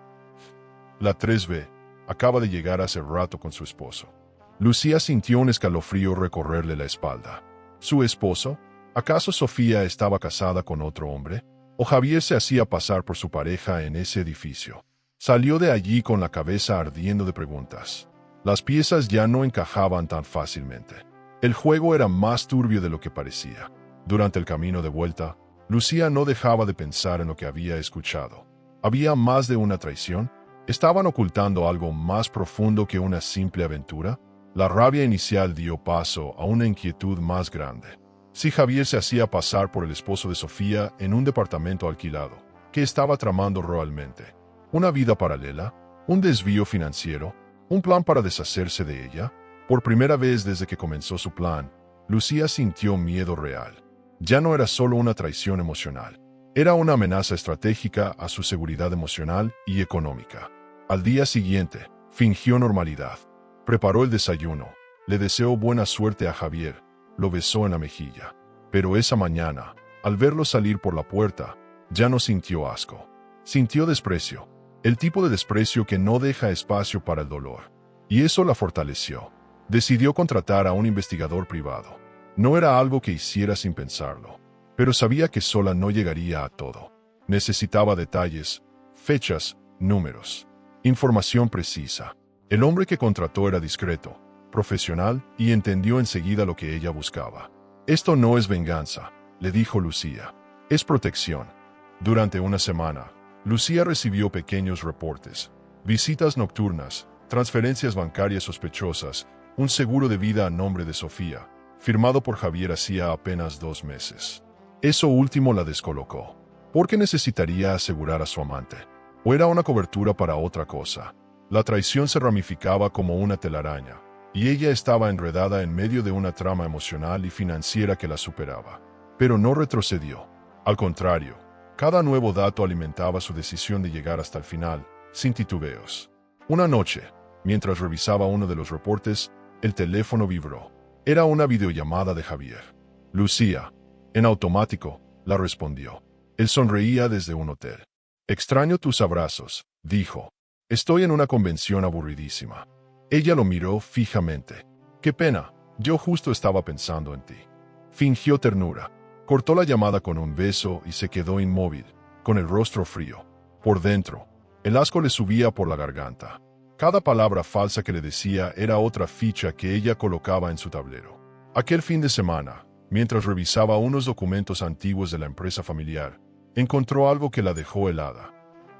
La 3B, acaba de llegar hace rato con su esposo. Lucía sintió un escalofrío recorrerle la espalda. ¿Su esposo? ¿Acaso Sofía estaba casada con otro hombre? ¿O Javier se hacía pasar por su pareja en ese edificio? Salió de allí con la cabeza ardiendo de preguntas. Las piezas ya no encajaban tan fácilmente. El juego era más turbio de lo que parecía. Durante el camino de vuelta, Lucía no dejaba de pensar en lo que había escuchado. ¿Había más de una traición? ¿Estaban ocultando algo más profundo que una simple aventura? La rabia inicial dio paso a una inquietud más grande. Si Javier se hacía pasar por el esposo de Sofía en un departamento alquilado, ¿qué estaba tramando realmente? ¿Una vida paralela? ¿Un desvío financiero? ¿Un plan para deshacerse de ella? Por primera vez desde que comenzó su plan, Lucía sintió miedo real. Ya no era solo una traición emocional. Era una amenaza estratégica a su seguridad emocional y económica. Al día siguiente, fingió normalidad. Preparó el desayuno. Le deseó buena suerte a Javier. Lo besó en la mejilla. Pero esa mañana, al verlo salir por la puerta, ya no sintió asco. Sintió desprecio. El tipo de desprecio que no deja espacio para el dolor. Y eso la fortaleció. Decidió contratar a un investigador privado. No era algo que hiciera sin pensarlo. Pero sabía que sola no llegaría a todo. Necesitaba detalles, fechas, números, información precisa. El hombre que contrató era discreto, profesional y entendió enseguida lo que ella buscaba. Esto no es venganza, le dijo Lucía. Es protección. Durante una semana, Lucía recibió pequeños reportes, visitas nocturnas, transferencias bancarias sospechosas, un seguro de vida a nombre de Sofía, firmado por Javier hacía apenas 2 meses. Eso último la descolocó. ¿Por qué necesitaría asegurar a su amante? ¿O era una cobertura para otra cosa? La traición se ramificaba como una telaraña, y ella estaba enredada en medio de una trama emocional y financiera que la superaba. Pero no retrocedió. Al contrario, cada nuevo dato alimentaba su decisión de llegar hasta el final, sin titubeos. Una noche, mientras revisaba uno de los reportes, el teléfono vibró. Era una videollamada de Javier. Lucía, en automático, la respondió. Él sonreía desde un hotel. Extraño tus abrazos, dijo. Estoy en una convención aburridísima. Ella lo miró fijamente. Qué pena, yo justo estaba pensando en ti. Fingió ternura. Cortó la llamada con un beso y se quedó inmóvil, con el rostro frío. Por dentro, el asco le subía por la garganta. Cada palabra falsa que le decía era otra ficha que ella colocaba en su tablero. Aquel fin de semana, mientras revisaba unos documentos antiguos de la empresa familiar, encontró algo que la dejó helada.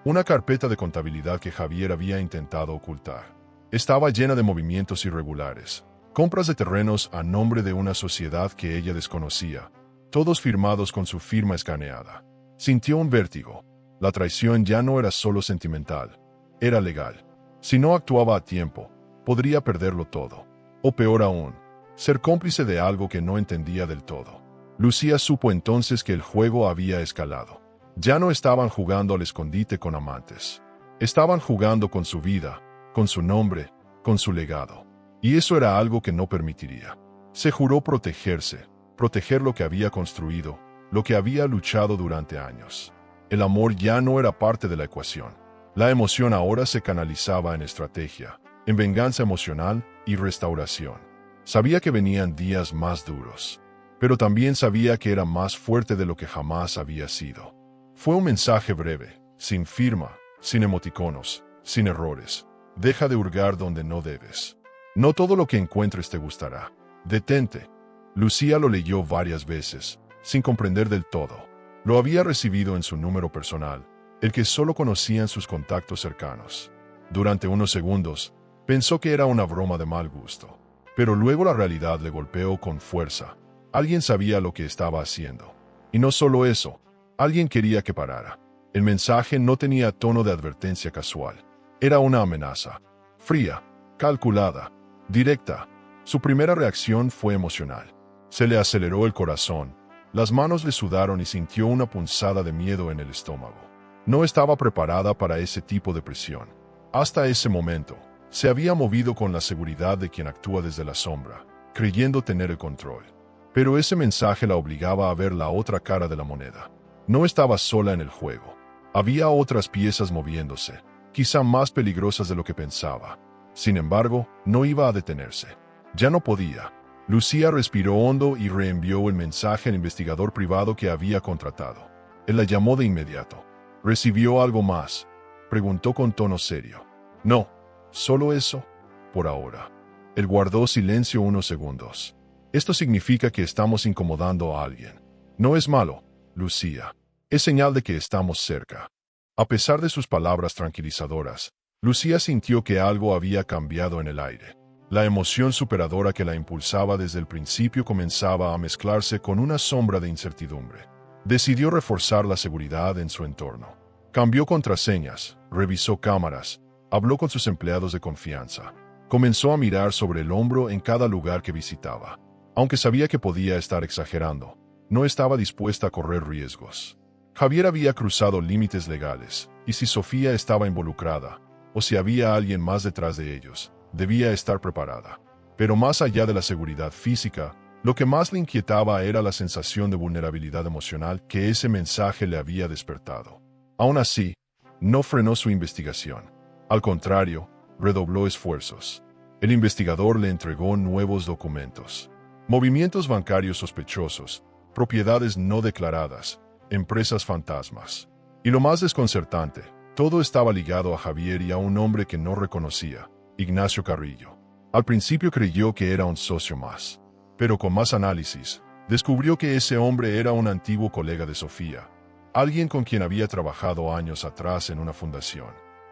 Una carpeta de contabilidad que Javier había intentado ocultar. Estaba llena de movimientos irregulares, compras de terrenos a nombre de una sociedad que ella desconocía, todos firmados con su firma escaneada. Sintió un vértigo. La traición ya no era solo sentimental, era legal. Si no actuaba a tiempo, podría perderlo todo. O peor aún, ser cómplice de algo que no entendía del todo. Lucía supo entonces que el juego había escalado. Ya no estaban jugando al escondite con amantes. Estaban jugando con su vida, con su nombre, con su legado. Y eso era algo que no permitiría. Se juró protegerse, proteger lo que había construido, lo que había luchado durante años. El amor ya no era parte de la ecuación. La emoción ahora se canalizaba en estrategia, en venganza emocional y restauración. Sabía que venían días más duros, pero también sabía que era más fuerte de lo que jamás había sido. Fue un mensaje breve, sin firma, sin emoticonos, sin errores. Deja de hurgar donde no debes. No todo lo que encuentres te gustará. Detente. Lucía lo leyó varias veces, sin comprender del todo. Lo había recibido en su número personal, el que solo conocían sus contactos cercanos. Durante unos segundos, pensó que era una broma de mal gusto. Pero luego la realidad le golpeó con fuerza. Alguien sabía lo que estaba haciendo. Y no solo eso, alguien quería que parara. El mensaje no tenía tono de advertencia casual. Era una amenaza. Fría, calculada, directa. Su primera reacción fue emocional. Se le aceleró el corazón. Las manos le sudaron y sintió una punzada de miedo en el estómago. No estaba preparada para ese tipo de presión. Hasta ese momento, se había movido con la seguridad de quien actúa desde la sombra, creyendo tener el control. Pero ese mensaje la obligaba a ver la otra cara de la moneda. No estaba sola en el juego. Había otras piezas moviéndose, quizá más peligrosas de lo que pensaba. Sin embargo, no iba a detenerse. Ya no podía. Lucía respiró hondo y reenvió el mensaje al investigador privado que había contratado. Él la llamó de inmediato. ¿Recibió algo más?, preguntó con tono serio. No, solo eso, por ahora. Él guardó silencio unos segundos. Esto significa que estamos incomodando a alguien. No es malo, Lucía. Es señal de que estamos cerca. A pesar de sus palabras tranquilizadoras, Lucía sintió que algo había cambiado en el aire. La emoción superadora que la impulsaba desde el principio comenzaba a mezclarse con una sombra de incertidumbre. Decidió reforzar la seguridad en su entorno. Cambió contraseñas, revisó cámaras, habló con sus empleados de confianza. Comenzó a mirar sobre el hombro en cada lugar que visitaba. Aunque sabía que podía estar exagerando, no estaba dispuesta a correr riesgos. Javier había cruzado límites legales, y si Sofía estaba involucrada, o si había alguien más detrás de ellos, debía estar preparada. Pero más allá de la seguridad física, lo que más le inquietaba era la sensación de vulnerabilidad emocional que ese mensaje le había despertado. Aún así, no frenó su investigación. Al contrario, redobló esfuerzos. El investigador le entregó nuevos documentos. Movimientos bancarios sospechosos, propiedades no declaradas, empresas fantasmas. Y lo más desconcertante, todo estaba ligado a Javier y a un hombre que no reconocía, Ignacio Carrillo. Al principio creyó que era un socio más. Pero con más análisis, descubrió que ese hombre era un antiguo colega de Sofía, alguien con quien había trabajado años atrás en una fundación.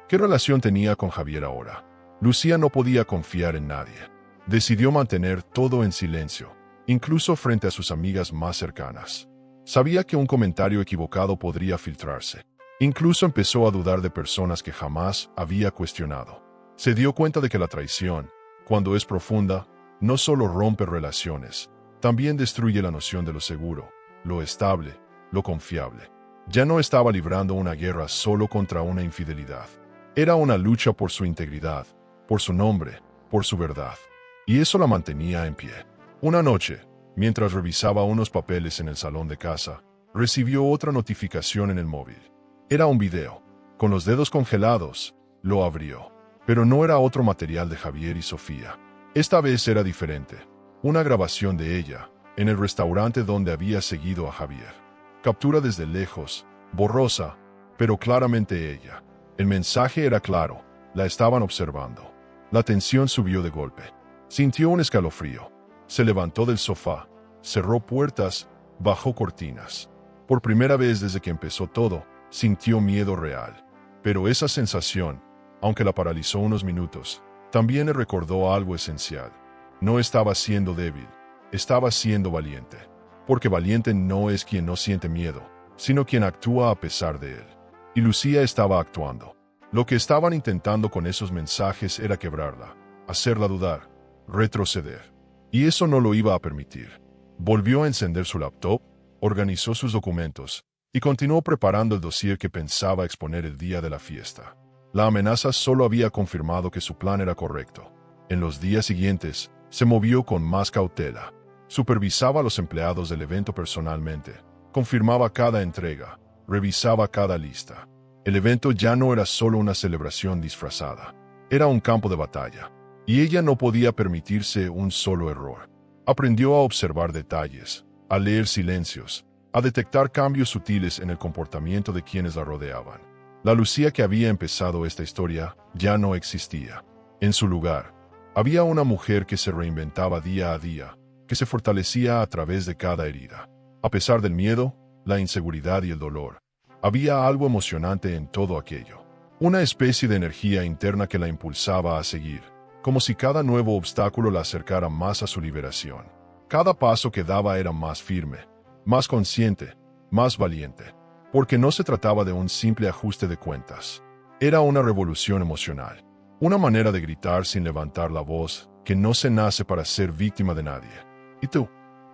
¿Qué relación tenía con Javier ahora? Lucía no podía confiar en nadie. Decidió mantener todo en silencio, incluso frente a sus amigas más cercanas. Sabía que un comentario equivocado podría filtrarse. Incluso empezó a dudar de personas que jamás había cuestionado. Se dio cuenta de que la traición, cuando es profunda, no solo rompe relaciones, también destruye la noción de lo seguro, lo estable, lo confiable. Ya no estaba librando una guerra solo contra una infidelidad. Era una lucha por su integridad, por su nombre, por su verdad. Y eso la mantenía en pie. Una noche, mientras revisaba unos papeles en el salón de casa, recibió otra notificación en el móvil. Era un video. Con los dedos congelados, lo abrió. Pero no era otro material de Javier y Sofía. Esta vez era diferente. Una grabación de ella, en el restaurante donde había seguido a Javier. Captura desde lejos, borrosa, pero claramente ella. El mensaje era claro, la estaban observando. La tensión subió de golpe. Sintió un escalofrío. Se levantó del sofá, cerró puertas, bajó cortinas. Por primera vez desde que empezó todo, sintió miedo real. Pero esa sensación, aunque la paralizó unos minutos, también le recordó algo esencial. No estaba siendo débil, estaba siendo valiente. Porque valiente no es quien no siente miedo, sino quien actúa a pesar de él. Y Lucía estaba actuando. Lo que estaban intentando con esos mensajes era quebrarla, hacerla dudar, retroceder. Y eso no lo iba a permitir. Volvió a encender su laptop, organizó sus documentos, y continuó preparando el dossier que pensaba exponer el día de la fiesta. La amenaza solo había confirmado que su plan era correcto. En los días siguientes, se movió con más cautela. Supervisaba a los empleados del evento personalmente, confirmaba cada entrega, revisaba cada lista. El evento ya no era solo una celebración disfrazada, era un campo de batalla, y ella no podía permitirse un solo error. Aprendió a observar detalles, a leer silencios, a detectar cambios sutiles en el comportamiento de quienes la rodeaban. La Lucía que había empezado esta historia ya no existía. En su lugar, había una mujer que se reinventaba día a día, que se fortalecía a través de cada herida. A pesar del miedo, la inseguridad y el dolor, había algo emocionante en todo aquello. Una especie de energía interna que la impulsaba a seguir, como si cada nuevo obstáculo la acercara más a su liberación. Cada paso que daba era más firme, más consciente, más valiente, porque no se trataba de un simple ajuste de cuentas. Era una revolución emocional, una manera de gritar sin levantar la voz, que no se nace para ser víctima de nadie. ¿Y tú?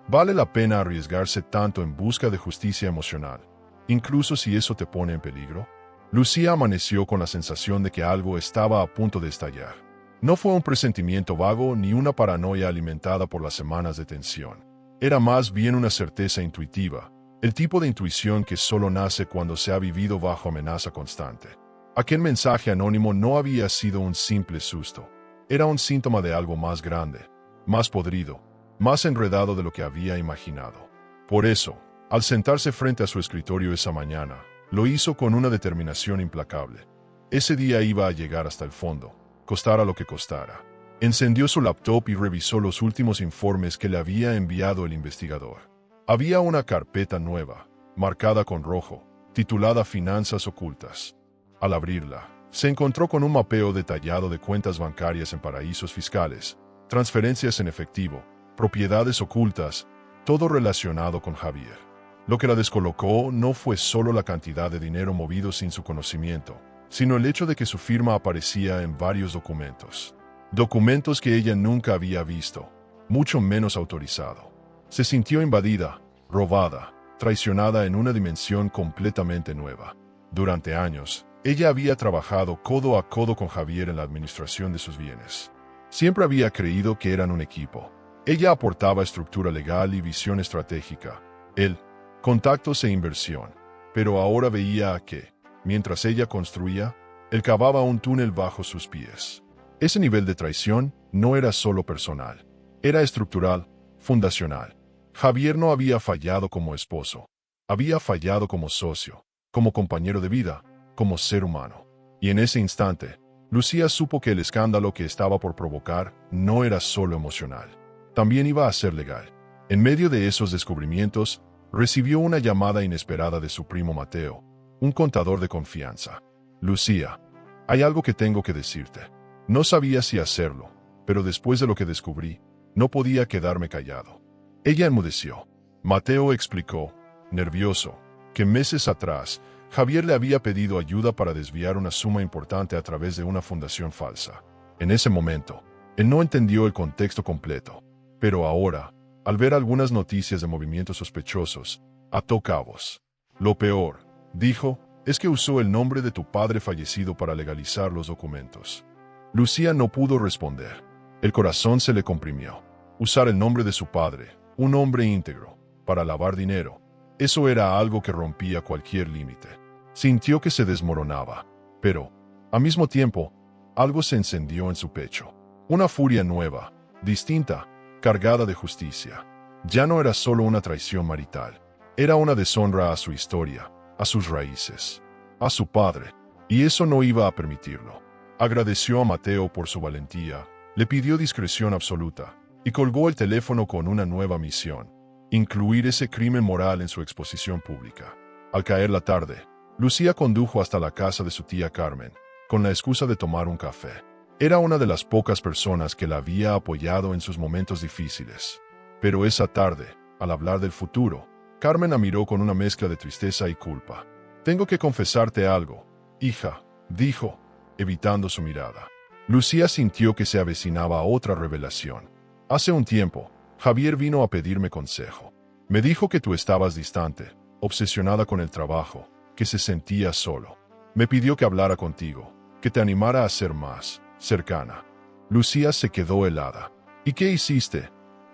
¿Vale la pena arriesgarse tanto en busca de justicia emocional, incluso si eso te pone en peligro? Lucía amaneció con la sensación de que algo estaba a punto de estallar. No fue un presentimiento vago ni una paranoia alimentada por las semanas de tensión. Era más bien una certeza intuitiva, el tipo de intuición que solo nace cuando se ha vivido bajo amenaza constante. Aquel mensaje anónimo no había sido un simple susto. Era un síntoma de algo más grande, más podrido, más enredado de lo que había imaginado. Por eso, al sentarse frente a su escritorio esa mañana, lo hizo con una determinación implacable. Ese día iba a llegar hasta el fondo, costara lo que costara. Encendió su laptop y revisó los últimos informes que le había enviado el investigador. Había una carpeta nueva, marcada con rojo, titulada Finanzas Ocultas. Al abrirla, se encontró con un mapeo detallado de cuentas bancarias en paraísos fiscales, transferencias en efectivo, propiedades ocultas, todo relacionado con Javier. Lo que la descolocó no fue solo la cantidad de dinero movido sin su conocimiento, sino el hecho de que su firma aparecía en varios documentos. Documentos que ella nunca había visto, mucho menos autorizado. Se sintió invadida, robada, traicionada en una dimensión completamente nueva. Durante años, ella había trabajado codo a codo con Javier en la administración de sus bienes. Siempre había creído que eran un equipo. Ella aportaba estructura legal y visión estratégica. Él, contactos e inversión. Pero ahora veía que, mientras ella construía, él cavaba un túnel bajo sus pies. Ese nivel de traición no era solo personal. Era estructural, fundacional. Javier no había fallado como esposo. Había fallado como socio, como compañero de vida, como ser humano. Y en ese instante, Lucía supo que el escándalo que estaba por provocar no era solo emocional. También iba a ser legal. En medio de esos descubrimientos, recibió una llamada inesperada de su primo Mateo, un contador de confianza. Lucía, hay algo que tengo que decirte. No sabía si hacerlo, pero después de lo que descubrí, no podía quedarme callado. Ella enmudeció. Mateo explicó, nervioso, que meses atrás, Javier le había pedido ayuda para desviar una suma importante a través de una fundación falsa. En ese momento, él no entendió el contexto completo, pero ahora, al ver algunas noticias de movimientos sospechosos, ató cabos. Lo peor, dijo, es que usó el nombre de tu padre fallecido para legalizar los documentos. Lucía no pudo responder. El corazón se le comprimió. Usar el nombre de su padre, un hombre íntegro, para lavar dinero, eso era algo que rompía cualquier límite. Sintió que se desmoronaba, pero, al mismo tiempo, algo se encendió en su pecho. Una furia nueva, distinta, cargada de justicia. Ya no era solo una traición marital, era una deshonra a su historia, a sus raíces, a su padre, y eso no iba a permitirlo. Agradeció a Mateo por su valentía, le pidió discreción absoluta, y colgó el teléfono con una nueva misión: incluir ese crimen moral en su exposición pública. Al caer la tarde, Lucía condujo hasta la casa de su tía Carmen, con la excusa de tomar un café. Era una de las pocas personas que la había apoyado en sus momentos difíciles. Pero esa tarde, al hablar del futuro, Carmen la miró con una mezcla de tristeza y culpa. «Tengo que confesarte algo, hija», dijo, evitando su mirada. Lucía sintió que se avecinaba otra revelación. Hace un tiempo, Javier vino a pedirme consejo. Me dijo que tú estabas distante, obsesionada con el trabajo, que se sentía solo. Me pidió que hablara contigo, que te animara a ser más cercana. Lucía se quedó helada. «¿Y qué hiciste?»,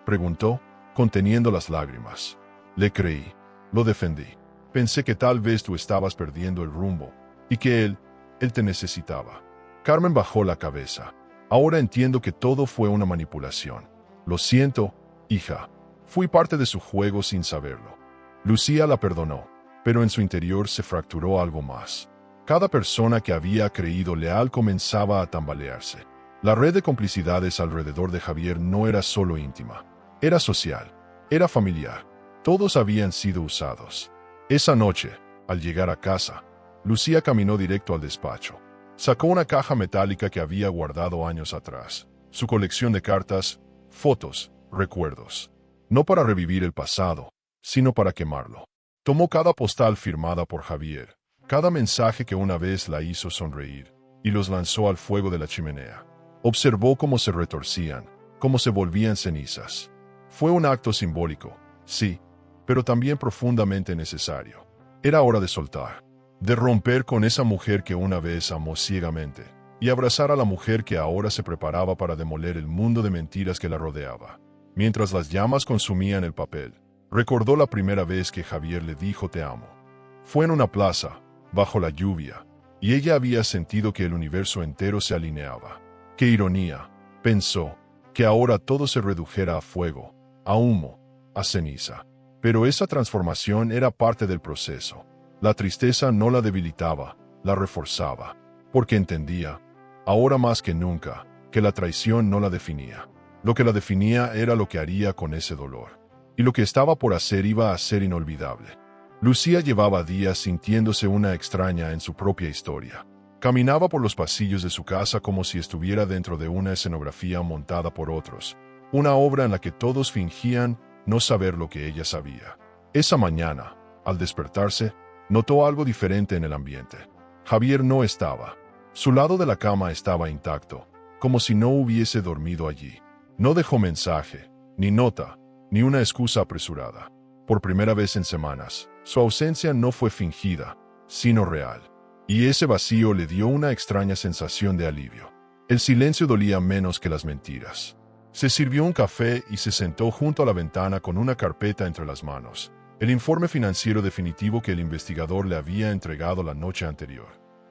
preguntó, conteniendo las lágrimas. Le creí, lo defendí. Pensé que tal vez tú estabas perdiendo el rumbo, y que él te necesitaba. Carmen bajó la cabeza. Ahora entiendo que todo fue una manipulación. Lo siento, hija. Fui parte de su juego sin saberlo. Lucía la perdonó, pero en su interior se fracturó algo más. Cada persona que había creído leal comenzaba a tambalearse. La red de complicidades alrededor de Javier no era solo íntima. Era social. Era familiar. Todos habían sido usados. Esa noche, al llegar a casa, Lucía caminó directo al despacho. Sacó una caja metálica que había guardado años atrás. Su colección de cartas, fotos, recuerdos. No para revivir el pasado, sino para quemarlo. Tomó cada postal firmada por Javier, cada mensaje que una vez la hizo sonreír, y los lanzó al fuego de la chimenea. Observó cómo se retorcían, cómo se volvían cenizas. Fue un acto simbólico, sí, pero también profundamente necesario. Era hora de soltar, de romper con esa mujer que una vez amó ciegamente, y abrazar a la mujer que ahora se preparaba para demoler el mundo de mentiras que la rodeaba. Mientras las llamas consumían el papel, recordó la primera vez que Javier le dijo «te amo». Fue en una plaza, bajo la lluvia, y ella había sentido que el universo entero se alineaba. Qué ironía, pensó, que ahora todo se redujera a fuego, a humo, a ceniza. Pero esa transformación era parte del proceso. La tristeza no la debilitaba, la reforzaba, porque entendía, ahora más que nunca, que la traición no la definía. Lo que la definía era lo que haría con ese dolor. Y lo que estaba por hacer iba a ser inolvidable. Lucía llevaba días sintiéndose una extraña en su propia historia. Caminaba por los pasillos de su casa como si estuviera dentro de una escenografía montada por otros, una obra en la que todos fingían no saber lo que ella sabía. Esa mañana, al despertarse, notó algo diferente en el ambiente. Javier no estaba. Su lado de la cama estaba intacto, como si no hubiese dormido allí. No dejó mensaje, ni nota, ni una excusa apresurada. Por primera vez en semanas, su ausencia no fue fingida, sino real. Y ese vacío le dio una extraña sensación de alivio. El silencio dolía menos que las mentiras. Se sirvió un café y se sentó junto a la ventana con una carpeta entre las manos, el informe financiero definitivo que el investigador le había entregado la noche anterior.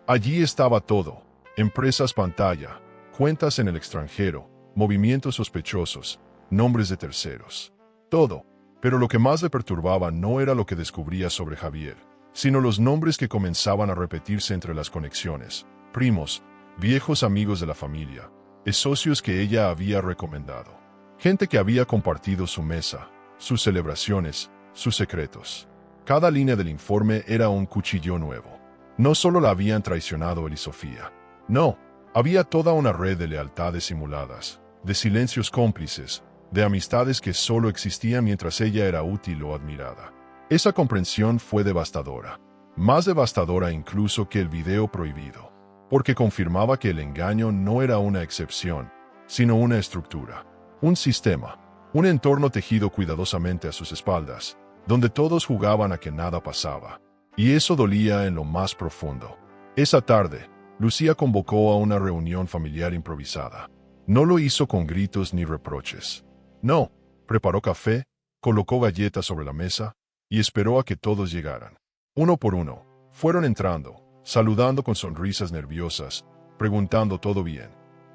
Allí estaba todo: empresas pantalla, cuentas en el extranjero, movimientos sospechosos, nombres de terceros. Todo, pero lo que más le perturbaba no era lo que descubría sobre Javier, sino los nombres que comenzaban a repetirse entre las conexiones: primos, viejos amigos de la familia, socios que ella había recomendado, gente que había compartido su mesa, sus celebraciones, sus secretos. Cada línea del informe era un cuchillo nuevo. No solo la habían traicionado él y Sofía. No, había toda una red de lealtades simuladas, de silencios cómplices, de amistades que solo existían mientras ella era útil o admirada. Esa comprensión fue devastadora. Más devastadora incluso que el video prohibido, porque confirmaba que el engaño no era una excepción, sino una estructura, un sistema, un entorno tejido cuidadosamente a sus espaldas, donde todos jugaban a que nada pasaba. Y eso dolía en lo más profundo. Esa tarde, Lucía convocó a una reunión familiar improvisada. No lo hizo con gritos ni reproches. No, preparó café, colocó galletas sobre la mesa y esperó a que todos llegaran. Uno por uno, fueron entrando, saludando con sonrisas nerviosas, preguntando todo bien.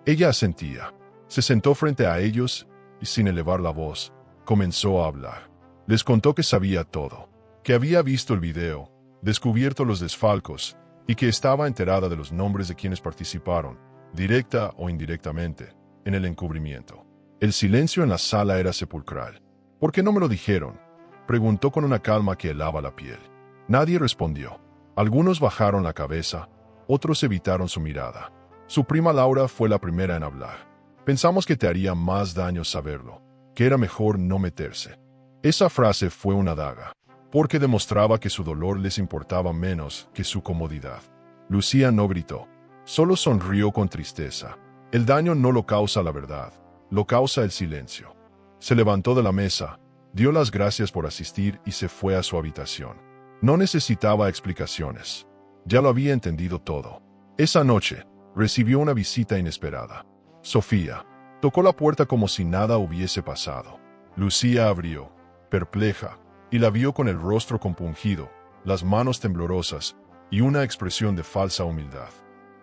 Ella asentía. Se sentó frente a ellos y, sin elevar la voz, comenzó a hablar. Les contó que sabía todo, que había visto el video, descubierto los desfalcos y que estaba enterada de los nombres de quienes participaron, directa o indirectamente, en el encubrimiento. El silencio en la sala era sepulcral. ¿Por qué no me lo dijeron?, preguntó con una calma que helaba la piel. Nadie respondió. Algunos bajaron la cabeza, otros evitaron su mirada. Su prima Laura fue la primera en hablar. Pensamos que te haría más daño saberlo, que era mejor no meterse. Esa frase fue una daga, porque demostraba que su dolor les importaba menos que su comodidad. Lucía no gritó, solo sonrió con tristeza. El daño no lo causa la verdad, lo causa el silencio. Se levantó de la mesa, dio las gracias por asistir y se fue a su habitación. No necesitaba explicaciones. Ya lo había entendido todo. Esa noche, recibió una visita inesperada. Sofía tocó la puerta como si nada hubiese pasado. Lucía abrió, perpleja, y la vio con el rostro compungido, las manos temblorosas y una expresión de falsa humildad.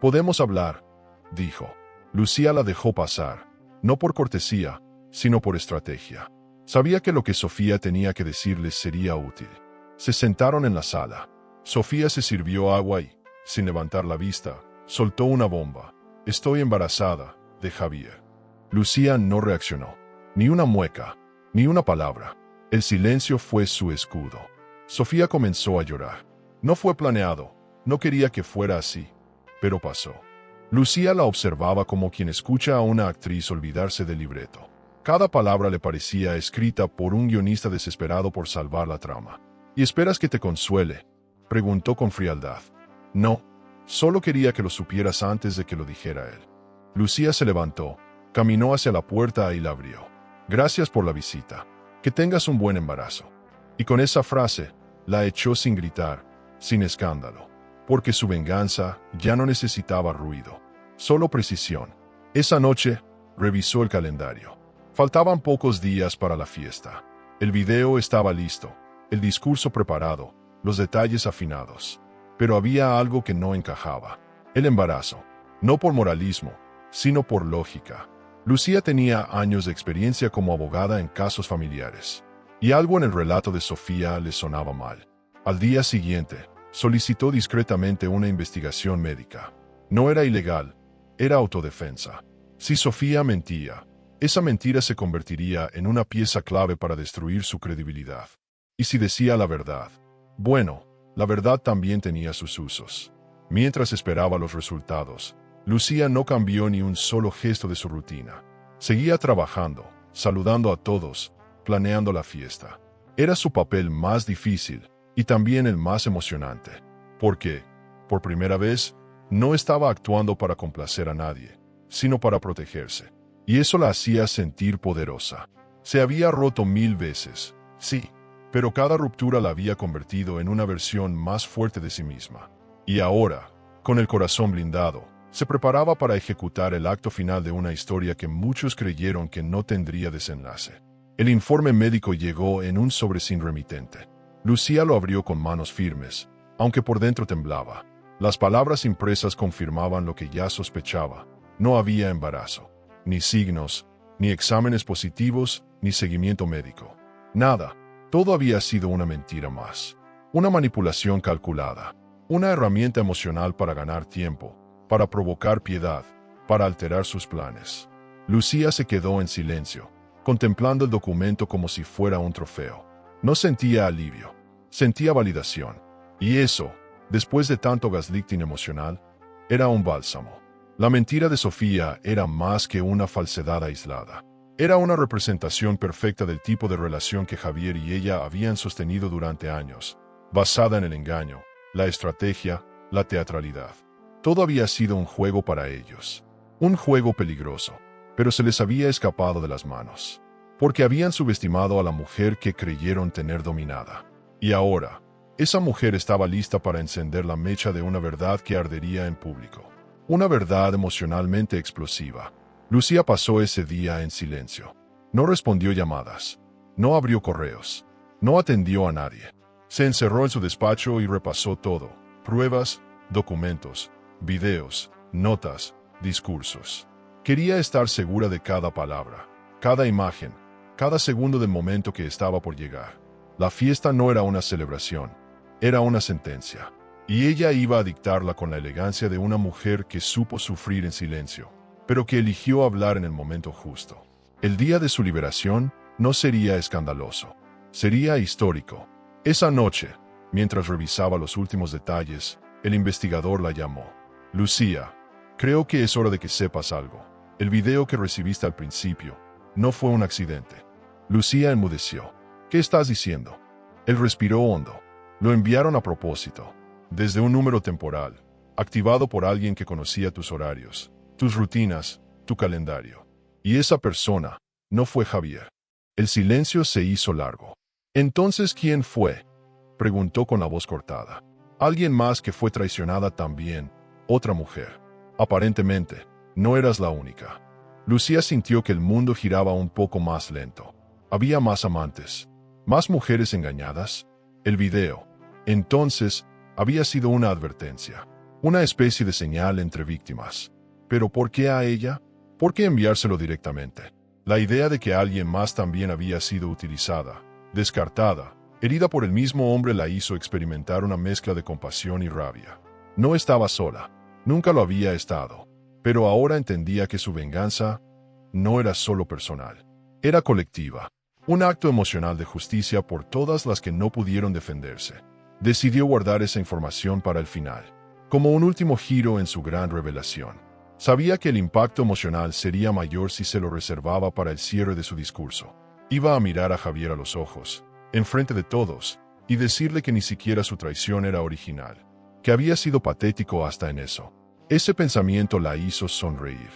«Podemos hablar», dijo. Lucía la dejó pasar, no por cortesía, sino por estrategia. Sabía que lo que Sofía tenía que decirles sería útil. Se sentaron en la sala. Sofía se sirvió agua y, sin levantar la vista, soltó una bomba. «Estoy embarazada, de Javier». Lucía no reaccionó. Ni una mueca, ni una palabra. El silencio fue su escudo. Sofía comenzó a llorar. No fue planeado, no quería que fuera así, pero pasó. Lucía la observaba como quien escucha a una actriz olvidarse del libreto. Cada palabra le parecía escrita por un guionista desesperado por salvar la trama. «¿Y esperas que te consuele?», preguntó con frialdad. «No, solo quería que lo supieras antes de que lo dijera él». Lucía se levantó, caminó hacia la puerta y la abrió. «Gracias por la visita. Que tengas un buen embarazo». Y con esa frase, la echó sin gritar, sin escándalo, porque su venganza ya no necesitaba ruido, solo precisión. Esa noche, revisó el calendario. Faltaban pocos días para la fiesta. El video estaba listo, el discurso preparado, los detalles afinados. Pero había algo que no encajaba: el embarazo. No por moralismo, sino por lógica. Lucía tenía años de experiencia como abogada en casos familiares, y algo en el relato de Sofía le sonaba mal. Al día siguiente, solicitó discretamente una investigación médica. No era ilegal, era autodefensa. Si Sofía mentía, esa mentira se convertiría en una pieza clave para destruir su credibilidad. Y si decía la verdad, bueno, la verdad también tenía sus usos. Mientras esperaba los resultados, Lucía no cambió ni un solo gesto de su rutina. Seguía trabajando, saludando a todos, planeando la fiesta. Era su papel más difícil y también el más emocionante, porque, por primera vez, no estaba actuando para complacer a nadie, sino para protegerse. Y eso la hacía sentir poderosa. Se había roto 1000 veces, sí, pero cada ruptura la había convertido en una versión más fuerte de sí misma. Y ahora, con el corazón blindado, se preparaba para ejecutar el acto final de una historia que muchos creyeron que no tendría desenlace. El informe médico llegó en un sobre sin remitente. Lucía lo abrió con manos firmes, aunque por dentro temblaba. Las palabras impresas confirmaban lo que ya sospechaba. No había embarazo, ni signos, ni exámenes positivos, ni seguimiento médico. Nada. Todo había sido una mentira más. Una manipulación calculada. Una herramienta emocional para ganar tiempo, para provocar piedad, para alterar sus planes. Lucía se quedó en silencio, contemplando el documento como si fuera un trofeo. No sentía alivio, sentía validación. Y eso, después de tanto gaslighting emocional, era un bálsamo. La mentira de Sofía era más que una falsedad aislada. Era una representación perfecta del tipo de relación que Javier y ella habían sostenido durante años, basada en el engaño, la estrategia, la teatralidad. Todo había sido un juego para ellos. Un juego peligroso, pero se les había escapado de las manos. Porque habían subestimado a la mujer que creyeron tener dominada. Y ahora, esa mujer estaba lista para encender la mecha de una verdad que ardería en público. Una verdad emocionalmente explosiva. Lucía pasó ese día en silencio. No respondió llamadas. No abrió correos. No atendió a nadie. Se encerró en su despacho y repasó todo. Pruebas, documentos, videos, notas, discursos. Quería estar segura de cada palabra, cada imagen, cada segundo del momento que estaba por llegar. La fiesta no era una celebración, era una sentencia. Y ella iba a dictarla con la elegancia de una mujer que supo sufrir en silencio, pero que eligió hablar en el momento justo. El día de su liberación no sería escandaloso, sería histórico. Esa noche, mientras revisaba los últimos detalles, el investigador la llamó. Lucía, creo que es hora de que sepas algo. El video que recibiste al principio no fue un accidente. Lucía enmudeció. ¿Qué estás diciendo? Él respiró hondo. Lo enviaron a propósito, desde un número temporal, activado por alguien que conocía tus horarios, tus rutinas, tu calendario. Y esa persona no fue Javier. El silencio se hizo largo. ¿Entonces quién fue?, preguntó con la voz cortada. Alguien más que fue traicionada también, otra mujer. Aparentemente, no eras la única. Lucía sintió que el mundo giraba un poco más lento. Había más amantes, más mujeres engañadas. El video, entonces, había sido una advertencia, una especie de señal entre víctimas. ¿Pero por qué a ella? ¿Por qué enviárselo directamente? La idea de que alguien más también había sido utilizada, descartada, herida por el mismo hombre la hizo experimentar una mezcla de compasión y rabia. No estaba sola, nunca lo había estado, pero ahora entendía que su venganza no era solo personal, era colectiva, un acto emocional de justicia por todas las que no pudieron defenderse. Decidió guardar esa información para el final, como un último giro en su gran revelación. Sabía que el impacto emocional sería mayor si se lo reservaba para el cierre de su discurso. Iba a mirar a Javier a los ojos, enfrente de todos, y decirle que ni siquiera su traición era original, que había sido patético hasta en eso. Ese pensamiento la hizo sonreír.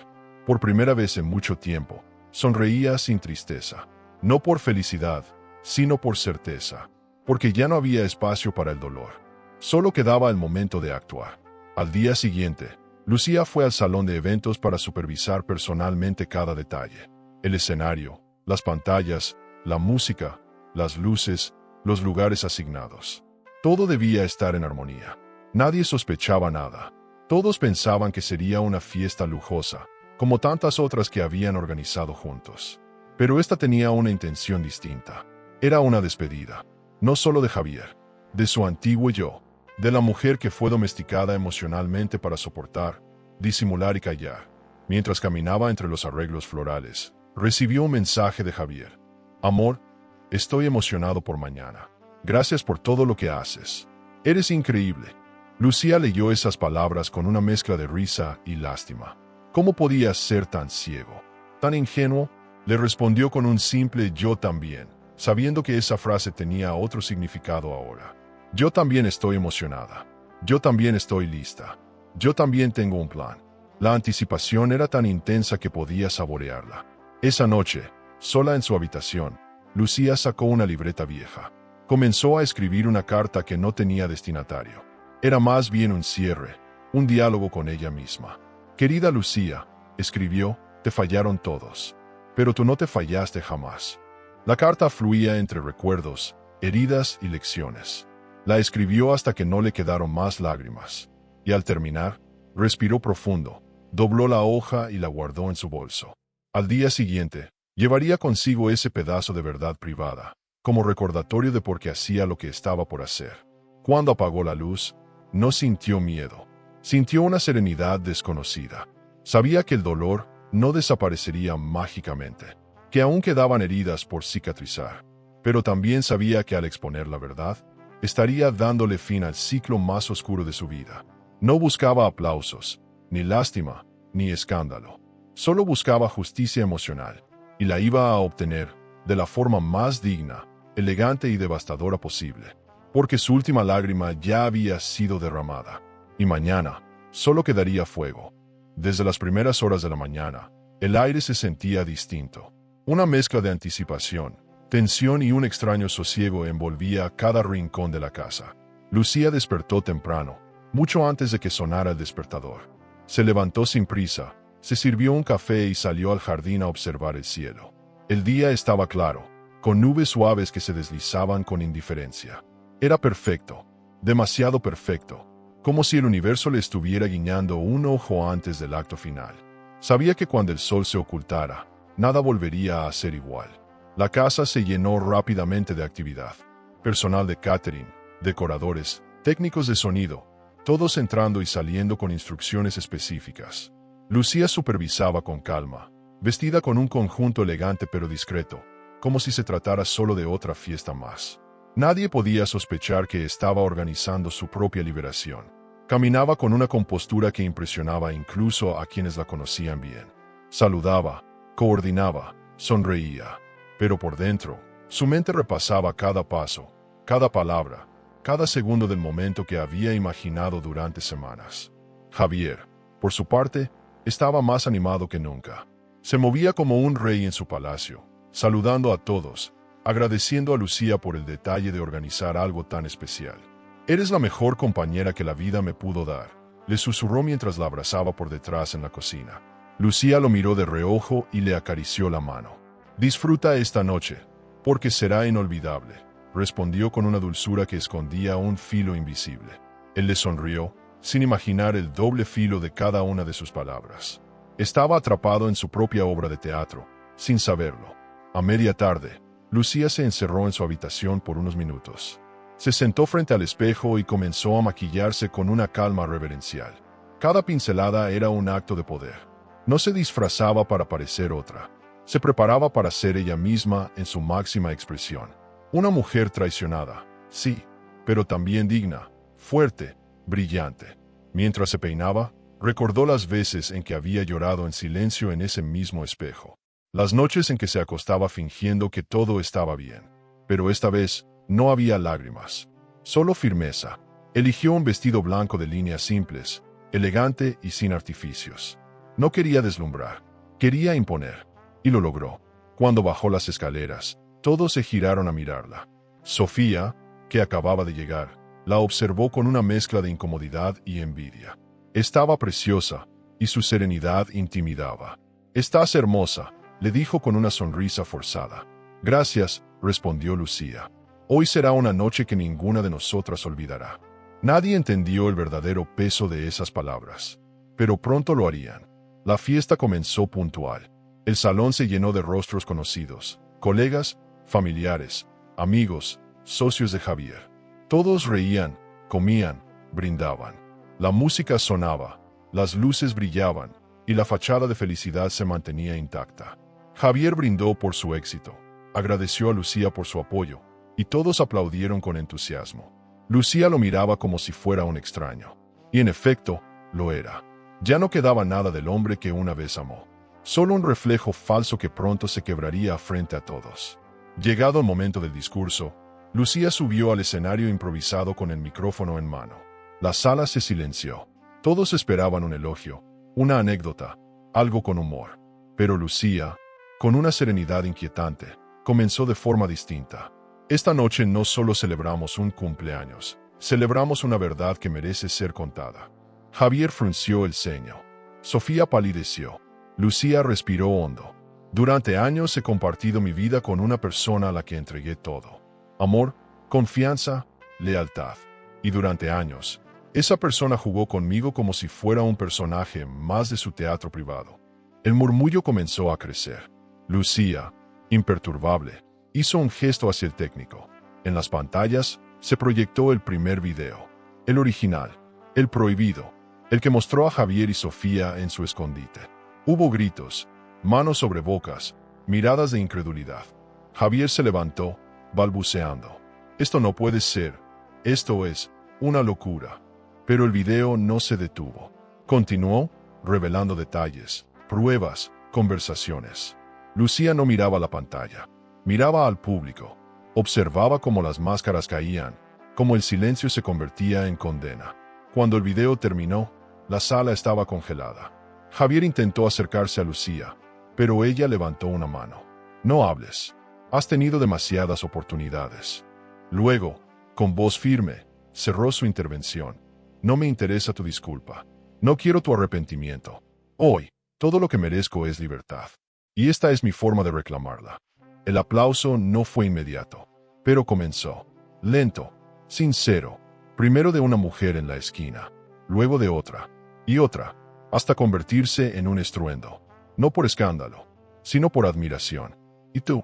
Por primera vez en mucho tiempo, sonreía sin tristeza, no por felicidad, sino por certeza, porque ya no había espacio para el dolor. Solo quedaba el momento de actuar. Al día siguiente, Lucía fue al salón de eventos para supervisar personalmente cada detalle. El escenario, las pantallas, la música, las luces, los lugares asignados. Todo debía estar en armonía. Nadie sospechaba nada. Todos pensaban que sería una fiesta lujosa, como tantas otras que habían organizado juntos. Pero esta tenía una intención distinta. Era una despedida, no solo de Javier, de su antiguo yo, de la mujer que fue domesticada emocionalmente para soportar, disimular y callar. Mientras caminaba entre los arreglos florales, recibió un mensaje de Javier. Amor, estoy emocionado por mañana. Gracias por todo lo que haces. Eres increíble. Lucía leyó esas palabras con una mezcla de risa y lástima. ¿Cómo podías ser tan ciego? ¿Tan ingenuo? Le respondió con un simple yo también, sabiendo que esa frase tenía otro significado ahora. Yo también estoy emocionada. Yo también estoy lista. Yo también tengo un plan. La anticipación era tan intensa que podía saborearla. Esa noche, sola en su habitación, Lucía sacó una libreta vieja. Comenzó a escribir una carta que no tenía destinatario. Era más bien un cierre, un diálogo con ella misma. Querida Lucía, escribió, te fallaron todos. Pero tú no te fallaste jamás. La carta fluía entre recuerdos, heridas y lecciones. La escribió hasta que no le quedaron más lágrimas. Y al terminar, respiró profundo, dobló la hoja y la guardó en su bolso. Al día siguiente, llevaría consigo ese pedazo de verdad privada, como recordatorio de por qué hacía lo que estaba por hacer. Cuando apagó la luz, no sintió miedo. Sintió una serenidad desconocida. Sabía que el dolor no desaparecería mágicamente, que aún quedaban heridas por cicatrizar. Pero también sabía que al exponer la verdad, estaría dándole fin al ciclo más oscuro de su vida. No buscaba aplausos, ni lástima, ni escándalo. Solo buscaba justicia emocional, y la iba a obtener de la forma más digna, elegante y devastadora posible, porque su última lágrima ya había sido derramada, y mañana solo quedaría fuego. Desde las primeras horas de la mañana, el aire se sentía distinto. Una mezcla de anticipación, tensión y un extraño sosiego envolvía cada rincón de la casa. Lucía despertó temprano, mucho antes de que sonara el despertador. Se levantó sin prisa, se sirvió un café y salió al jardín a observar el cielo. El día estaba claro, con nubes suaves que se deslizaban con indiferencia. Era perfecto, demasiado perfecto, como si el universo le estuviera guiñando un ojo antes del acto final. Sabía que cuando el sol se ocultara, nada volvería a ser igual. La casa se llenó rápidamente de actividad. Personal de catering, decoradores, técnicos de sonido, todos entrando y saliendo con instrucciones específicas. Lucía supervisaba con calma, vestida con un conjunto elegante pero discreto, como si se tratara solo de otra fiesta más. Nadie podía sospechar que estaba organizando su propia liberación. Caminaba con una compostura que impresionaba incluso a quienes la conocían bien. Saludaba, coordinaba, sonreía. Pero por dentro, su mente repasaba cada paso, cada palabra, cada segundo del momento que había imaginado durante semanas. Javier, por su parte, estaba más animado que nunca. Se movía como un rey en su palacio, saludando a todos, agradeciendo a Lucía por el detalle de organizar algo tan especial. «Eres la mejor compañera que la vida me pudo dar», le susurró mientras la abrazaba por detrás en la cocina. Lucía lo miró de reojo y le acarició la mano. «Disfruta esta noche, porque será inolvidable», respondió con una dulzura que escondía un filo invisible. Él le sonrió, sin imaginar el doble filo de cada una de sus palabras. Estaba atrapado en su propia obra de teatro, sin saberlo. A media tarde, Lucía se encerró en su habitación por unos minutos. Se sentó frente al espejo y comenzó a maquillarse con una calma reverencial. Cada pincelada era un acto de poder. No se disfrazaba para parecer otra. Se preparaba para ser ella misma en su máxima expresión. Una mujer traicionada, sí, pero también digna, fuerte, brillante. Mientras se peinaba, recordó las veces en que había llorado en silencio en ese mismo espejo. Las noches en que se acostaba fingiendo que todo estaba bien. Pero esta vez no había lágrimas, solo firmeza. Eligió un vestido blanco de líneas simples, elegante y sin artificios. No quería deslumbrar, quería imponer. Y lo logró. Cuando bajó las escaleras, todos se giraron a mirarla. Sofía, que acababa de llegar, la observó con una mezcla de incomodidad y envidia. Estaba preciosa, y su serenidad intimidaba. «Estás hermosa», le dijo con una sonrisa forzada. «Gracias», respondió Lucía. «Hoy será una noche que ninguna de nosotras olvidará». Nadie entendió el verdadero peso de esas palabras, pero pronto lo harían. La fiesta comenzó puntual. El salón se llenó de rostros conocidos, colegas, familiares, amigos, socios de Javier. Todos reían, comían, brindaban. La música sonaba, las luces brillaban, y la fachada de felicidad se mantenía intacta. Javier brindó por su éxito, agradeció a Lucía por su apoyo, y todos aplaudieron con entusiasmo. Lucía lo miraba como si fuera un extraño. Y en efecto, lo era. Ya no quedaba nada del hombre que una vez amó. Solo un reflejo falso que pronto se quebraría frente a todos. Llegado el momento del discurso, Lucía subió al escenario improvisado con el micrófono en mano. La sala se silenció. Todos esperaban un elogio, una anécdota, algo con humor. Pero Lucía, con una serenidad inquietante, comenzó de forma distinta. Esta noche no solo celebramos un cumpleaños, celebramos una verdad que merece ser contada. Javier frunció el ceño. Sofía palideció. Lucía respiró hondo. Durante años he compartido mi vida con una persona a la que entregué todo. Amor, confianza, lealtad. Y durante años, esa persona jugó conmigo como si fuera un personaje más de su teatro privado. El murmullo comenzó a crecer. Lucía, imperturbable, hizo un gesto hacia el técnico. En las pantallas se proyectó el primer video. El original, el prohibido, el que mostró a Javier y Sofía en su escondite. Hubo gritos, manos sobre bocas, miradas de incredulidad. Javier se levantó, balbuceando. Esto no puede ser. Esto es una locura. Pero el video no se detuvo. Continuó, revelando detalles, pruebas, conversaciones. Lucía no miraba la pantalla. Miraba al público. Observaba cómo las máscaras caían, cómo el silencio se convertía en condena. Cuando el video terminó, la sala estaba congelada. Javier intentó acercarse a Lucía, pero ella levantó una mano. No hables. Has tenido demasiadas oportunidades. Luego, con voz firme, cerró su intervención. No me interesa tu disculpa. No quiero tu arrepentimiento. Hoy, todo lo que merezco es libertad. Y esta es mi forma de reclamarla. El aplauso no fue inmediato, pero comenzó. Lento, sincero. Primero de una mujer en la esquina, luego de otra, y otra, hasta convertirse en un estruendo. No por escándalo, sino por admiración. ¿Y tú?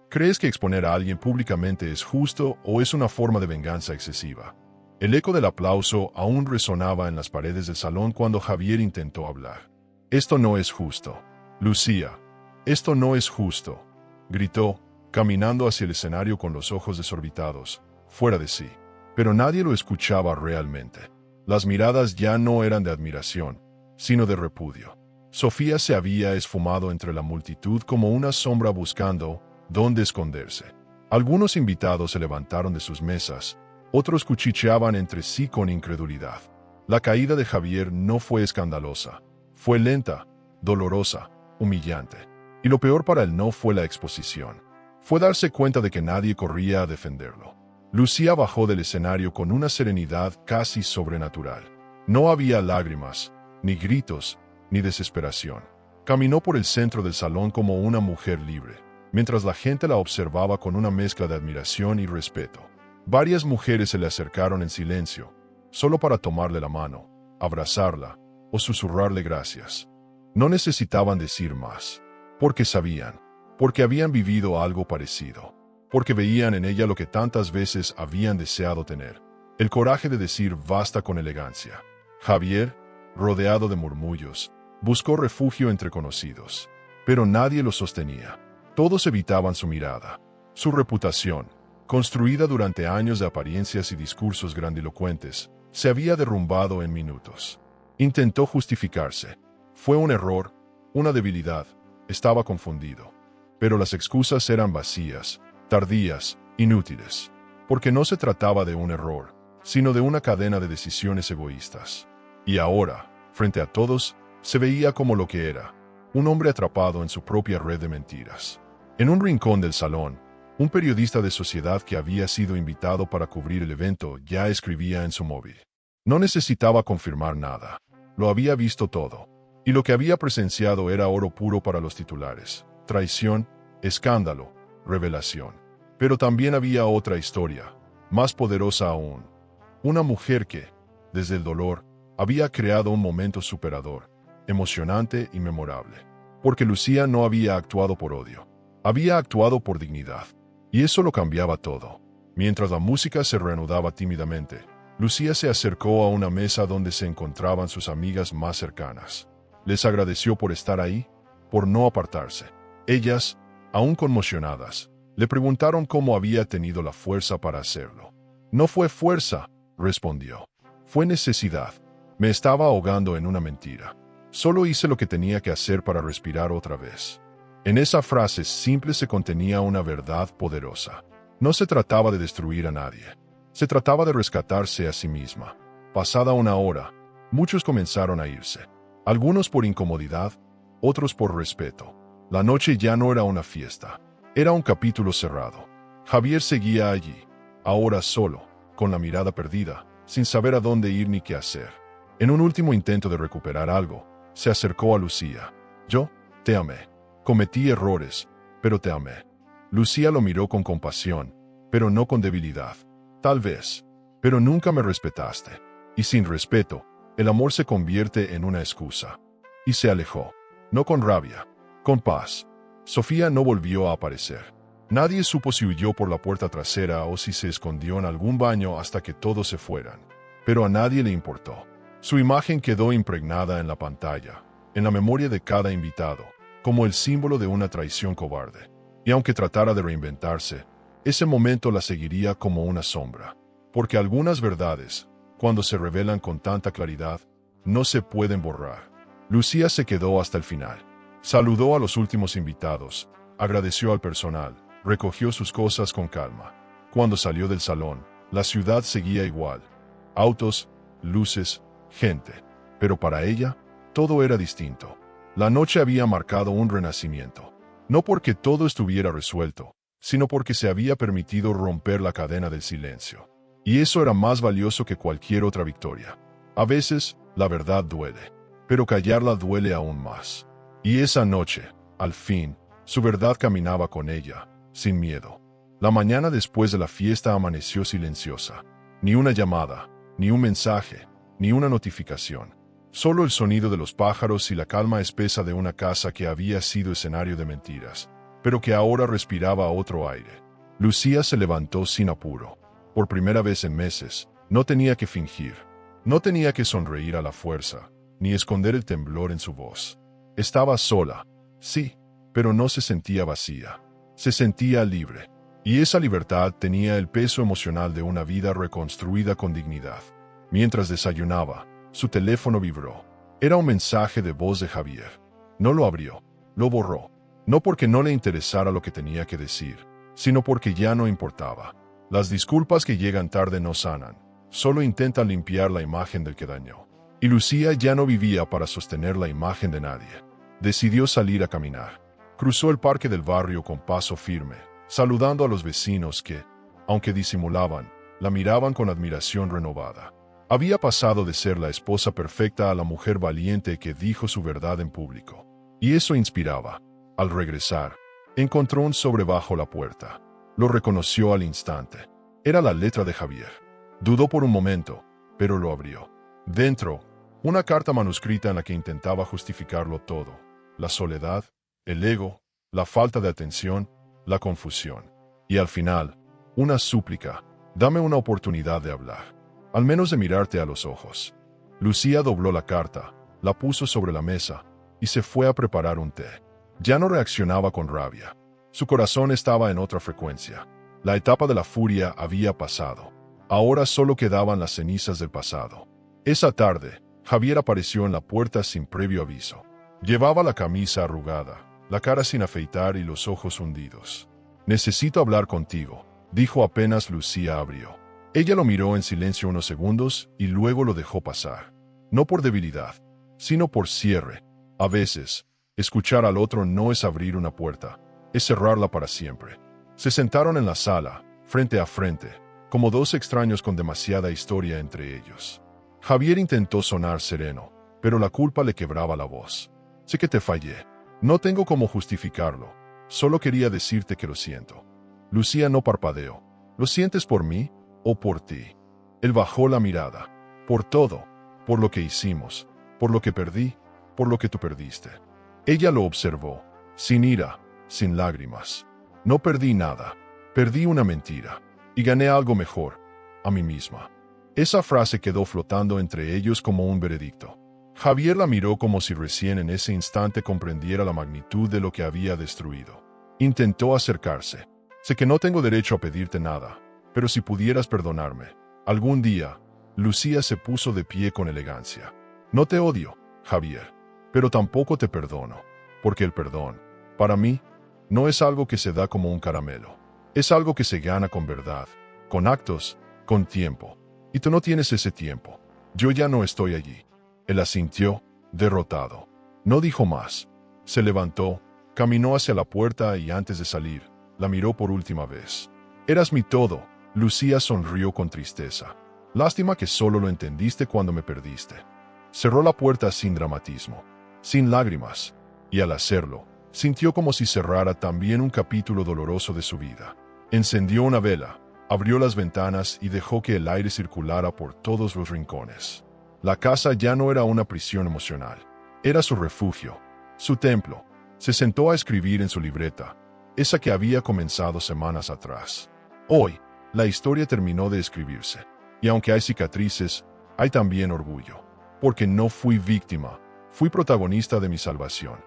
¿Crees que exponer a alguien públicamente es justo o es una forma de venganza excesiva? El eco del aplauso aún resonaba en las paredes del salón cuando Javier intentó hablar. Esto no es justo. Lucía, esto no es justo, gritó, caminando hacia el escenario con los ojos desorbitados, fuera de sí. Pero nadie lo escuchaba realmente. Las miradas ya no eran de admiración, sino de repudio. Sofía se había esfumado entre la multitud como una sombra buscando dónde esconderse. Algunos invitados se levantaron de sus mesas, otros cuchicheaban entre sí con incredulidad. La caída de Javier no fue escandalosa, fue lenta, dolorosa, humillante. Y lo peor para él no fue la exposición, fue darse cuenta de que nadie corría a defenderlo. Lucía bajó del escenario con una serenidad casi sobrenatural. No había lágrimas, ni gritos, ni desesperación. Caminó por el centro del salón como una mujer libre, mientras la gente la observaba con una mezcla de admiración y respeto. Varias mujeres se le acercaron en silencio, solo para tomarle la mano, abrazarla o susurrarle gracias. No necesitaban decir más, porque sabían, porque habían vivido algo parecido, porque veían en ella lo que tantas veces habían deseado tener, el coraje de decir basta con elegancia. Javier, rodeado de murmullos, buscó refugio entre conocidos, pero nadie lo sostenía. Todos evitaban su mirada. Su reputación, construida durante años de apariencias y discursos grandilocuentes, se había derrumbado en minutos. Intentó justificarse. Fue un error, una debilidad, estaba confundido. Pero las excusas eran vacías, tardías, inútiles, porque no se trataba de un error, sino de una cadena de decisiones egoístas. Y ahora, frente a todos, se veía como lo que era, un hombre atrapado en su propia red de mentiras. En un rincón del salón, un periodista de Sociedad que había sido invitado para cubrir el evento ya escribía en su móvil. No necesitaba confirmar nada, lo había visto todo, y lo que había presenciado era oro puro para los titulares: traición, escándalo, revelación. Pero también había otra historia, más poderosa aún. Una mujer que, desde el dolor, había creado un momento superador, emocionante y memorable. Porque Lucía no había actuado por odio, había actuado por dignidad. Y eso lo cambiaba todo. Mientras la música se reanudaba tímidamente, Lucía se acercó a una mesa donde se encontraban sus amigas más cercanas. Les agradeció por estar ahí, por no apartarse. Ellas, aún conmocionadas, le preguntaron cómo había tenido la fuerza para hacerlo. No fue fuerza, respondió. Fue necesidad. Me estaba ahogando en una mentira. Solo hice lo que tenía que hacer para respirar otra vez. En esa frase simple se contenía una verdad poderosa. No se trataba de destruir a nadie. Se trataba de rescatarse a sí misma. Pasada una hora, muchos comenzaron a irse. Algunos por incomodidad, otros por respeto. La noche ya no era una fiesta. Era un capítulo cerrado. Javier seguía allí, ahora solo, con la mirada perdida, sin saber a dónde ir ni qué hacer. En un último intento de recuperar algo, se acercó a Lucía. Yo te amé. Cometí errores, pero te amé. Lucía lo miró con compasión, pero no con debilidad. Tal vez, pero nunca me respetaste. Y sin respeto, el amor se convierte en una excusa. Y se alejó. No con rabia, con paz. Sofía no volvió a aparecer. Nadie supo si huyó por la puerta trasera o si se escondió en algún baño hasta que todos se fueran. Pero a nadie le importó. Su imagen quedó impregnada en la pantalla, en la memoria de cada invitado, como el símbolo de una traición cobarde. Y aunque tratara de reinventarse, ese momento la seguiría como una sombra. Porque algunas verdades, cuando se revelan con tanta claridad, no se pueden borrar. Lucía se quedó hasta el final. Saludó a los últimos invitados, agradeció al personal, recogió sus cosas con calma. Cuando salió del salón, la ciudad seguía igual. Autos, luces, gente. Pero para ella, todo era distinto. La noche había marcado un renacimiento. No porque todo estuviera resuelto, sino porque se había permitido romper la cadena del silencio. Y eso era más valioso que cualquier otra victoria. A veces, la verdad duele, pero callarla duele aún más. Y esa noche, al fin, su verdad caminaba con ella, sin miedo. La mañana después de la fiesta amaneció silenciosa. Ni una llamada, ni un mensaje, ni una notificación. Solo el sonido de los pájaros y la calma espesa de una casa que había sido escenario de mentiras, pero que ahora respiraba otro aire. Lucía se levantó sin apuro. Por primera vez en meses, no tenía que fingir. No tenía que sonreír a la fuerza, ni esconder el temblor en su voz. Estaba sola, sí, pero no se sentía vacía. Se sentía libre. Y esa libertad tenía el peso emocional de una vida reconstruida con dignidad. Mientras desayunaba, su teléfono vibró. Era un mensaje de voz de Javier. No lo abrió, lo borró. No porque no le interesara lo que tenía que decir, sino porque ya no importaba. Las disculpas que llegan tarde no sanan, solo intentan limpiar la imagen del que dañó. Y Lucía ya no vivía para sostener la imagen de nadie. Decidió salir a caminar. Cruzó el parque del barrio con paso firme, saludando a los vecinos que, aunque disimulaban, la miraban con admiración renovada. Había pasado de ser la esposa perfecta a la mujer valiente que dijo su verdad en público. Y eso inspiraba. Al regresar, encontró un sobre bajo la puerta. Lo reconoció al instante. Era la letra de Javier. Dudó por un momento, pero lo abrió. Dentro, una carta manuscrita en la que intentaba justificarlo todo. La soledad, el ego, la falta de atención, la confusión. Y al final, una súplica. Dame una oportunidad de hablar. Al menos de mirarte a los ojos. Lucía dobló la carta, la puso sobre la mesa, y se fue a preparar un té. Ya no reaccionaba con rabia. Su corazón estaba en otra frecuencia. La etapa de la furia había pasado. Ahora solo quedaban las cenizas del pasado. Esa tarde, Javier apareció en la puerta sin previo aviso. Llevaba la camisa arrugada, la cara sin afeitar y los ojos hundidos. Necesito hablar contigo, dijo apenas Lucía abrió. Ella lo miró en silencio unos segundos y luego lo dejó pasar. No por debilidad, sino por cierre. A veces, escuchar al otro no es abrir una puerta, es cerrarla para siempre. Se sentaron en la sala, frente a frente, como dos extraños con demasiada historia entre ellos. Javier intentó sonar sereno, pero la culpa le quebraba la voz. Sé que te fallé. No tengo cómo justificarlo. Solo quería decirte que lo siento. Lucía no parpadeó. ¿Lo sientes por mí o por ti? Él bajó la mirada. Por todo, por lo que hicimos, por lo que perdí, por lo que tú perdiste. Ella lo observó, sin ira, sin lágrimas. No perdí nada, perdí una mentira, y gané algo mejor, a mí misma. Esa frase quedó flotando entre ellos como un veredicto. Javier la miró como si recién en ese instante comprendiera la magnitud de lo que había destruido. Intentó acercarse. Sé que no tengo derecho a pedirte nada, pero si pudieras perdonarme, algún día. Lucía se puso de pie con elegancia. No te odio, Javier, pero tampoco te perdono, porque el perdón, para mí, no es algo que se da como un caramelo. Es algo que se gana con verdad, con actos, con tiempo. Y tú no tienes ese tiempo. Yo ya no estoy allí. Él asintió, derrotado. No dijo más. Se levantó, caminó hacia la puerta y antes de salir, la miró por última vez. Eras mi todo. Lucía sonrió con tristeza. Lástima que solo lo entendiste cuando me perdiste. Cerró la puerta sin dramatismo, sin lágrimas, y al hacerlo, sintió como si cerrara también un capítulo doloroso de su vida. Encendió una vela, abrió las ventanas y dejó que el aire circulara por todos los rincones. La casa ya no era una prisión emocional, era su refugio, su templo. Se sentó a escribir en su libreta, esa que había comenzado semanas atrás. Hoy, la historia terminó de escribirse, y aunque hay cicatrices, hay también orgullo, porque no fui víctima, fui protagonista de mi salvación.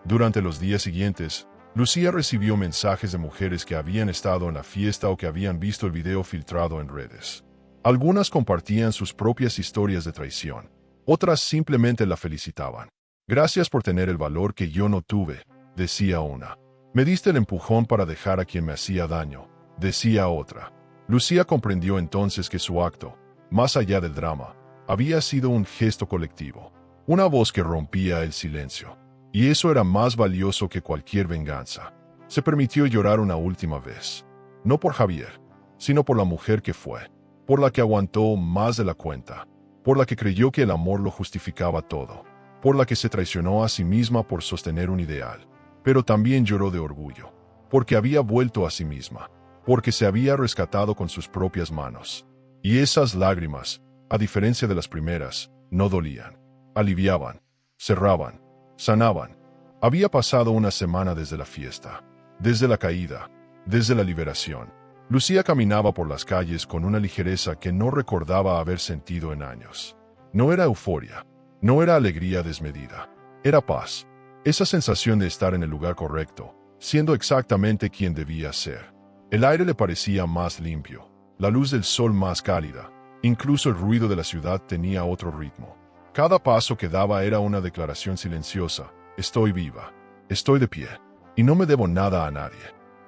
Durante los días siguientes, Lucía recibió mensajes de mujeres que habían estado en la fiesta o que habían visto el video filtrado en redes. Algunas compartían sus propias historias de traición, otras simplemente la felicitaban. Gracias por tener el valor que yo no tuve, decía una. Me diste el empujón para dejar a quien me hacía daño, decía otra. Lucía comprendió entonces que su acto, más allá del drama, había sido un gesto colectivo, una voz que rompía el silencio. Y eso era más valioso que cualquier venganza. Se permitió llorar una última vez. No por Javier, sino por la mujer que fue, por la que aguantó más de la cuenta, por la que creyó que el amor lo justificaba todo, por la que se traicionó a sí misma por sostener un ideal. Pero también lloró de orgullo, porque había vuelto a sí misma, porque se había rescatado con sus propias manos. Y esas lágrimas, a diferencia de las primeras, no dolían, aliviaban, cerraban, sanaban. Había pasado una semana desde la fiesta, desde la caída, desde la liberación. Lucía caminaba por las calles con una ligereza que no recordaba haber sentido en años. No era euforia, no era alegría desmedida, era paz. Esa sensación de estar en el lugar correcto, siendo exactamente quien debía ser. El aire le parecía más limpio, la luz del sol más cálida, incluso el ruido de la ciudad tenía otro ritmo. Cada paso que daba era una declaración silenciosa: estoy viva, estoy de pie, y no me debo nada a nadie.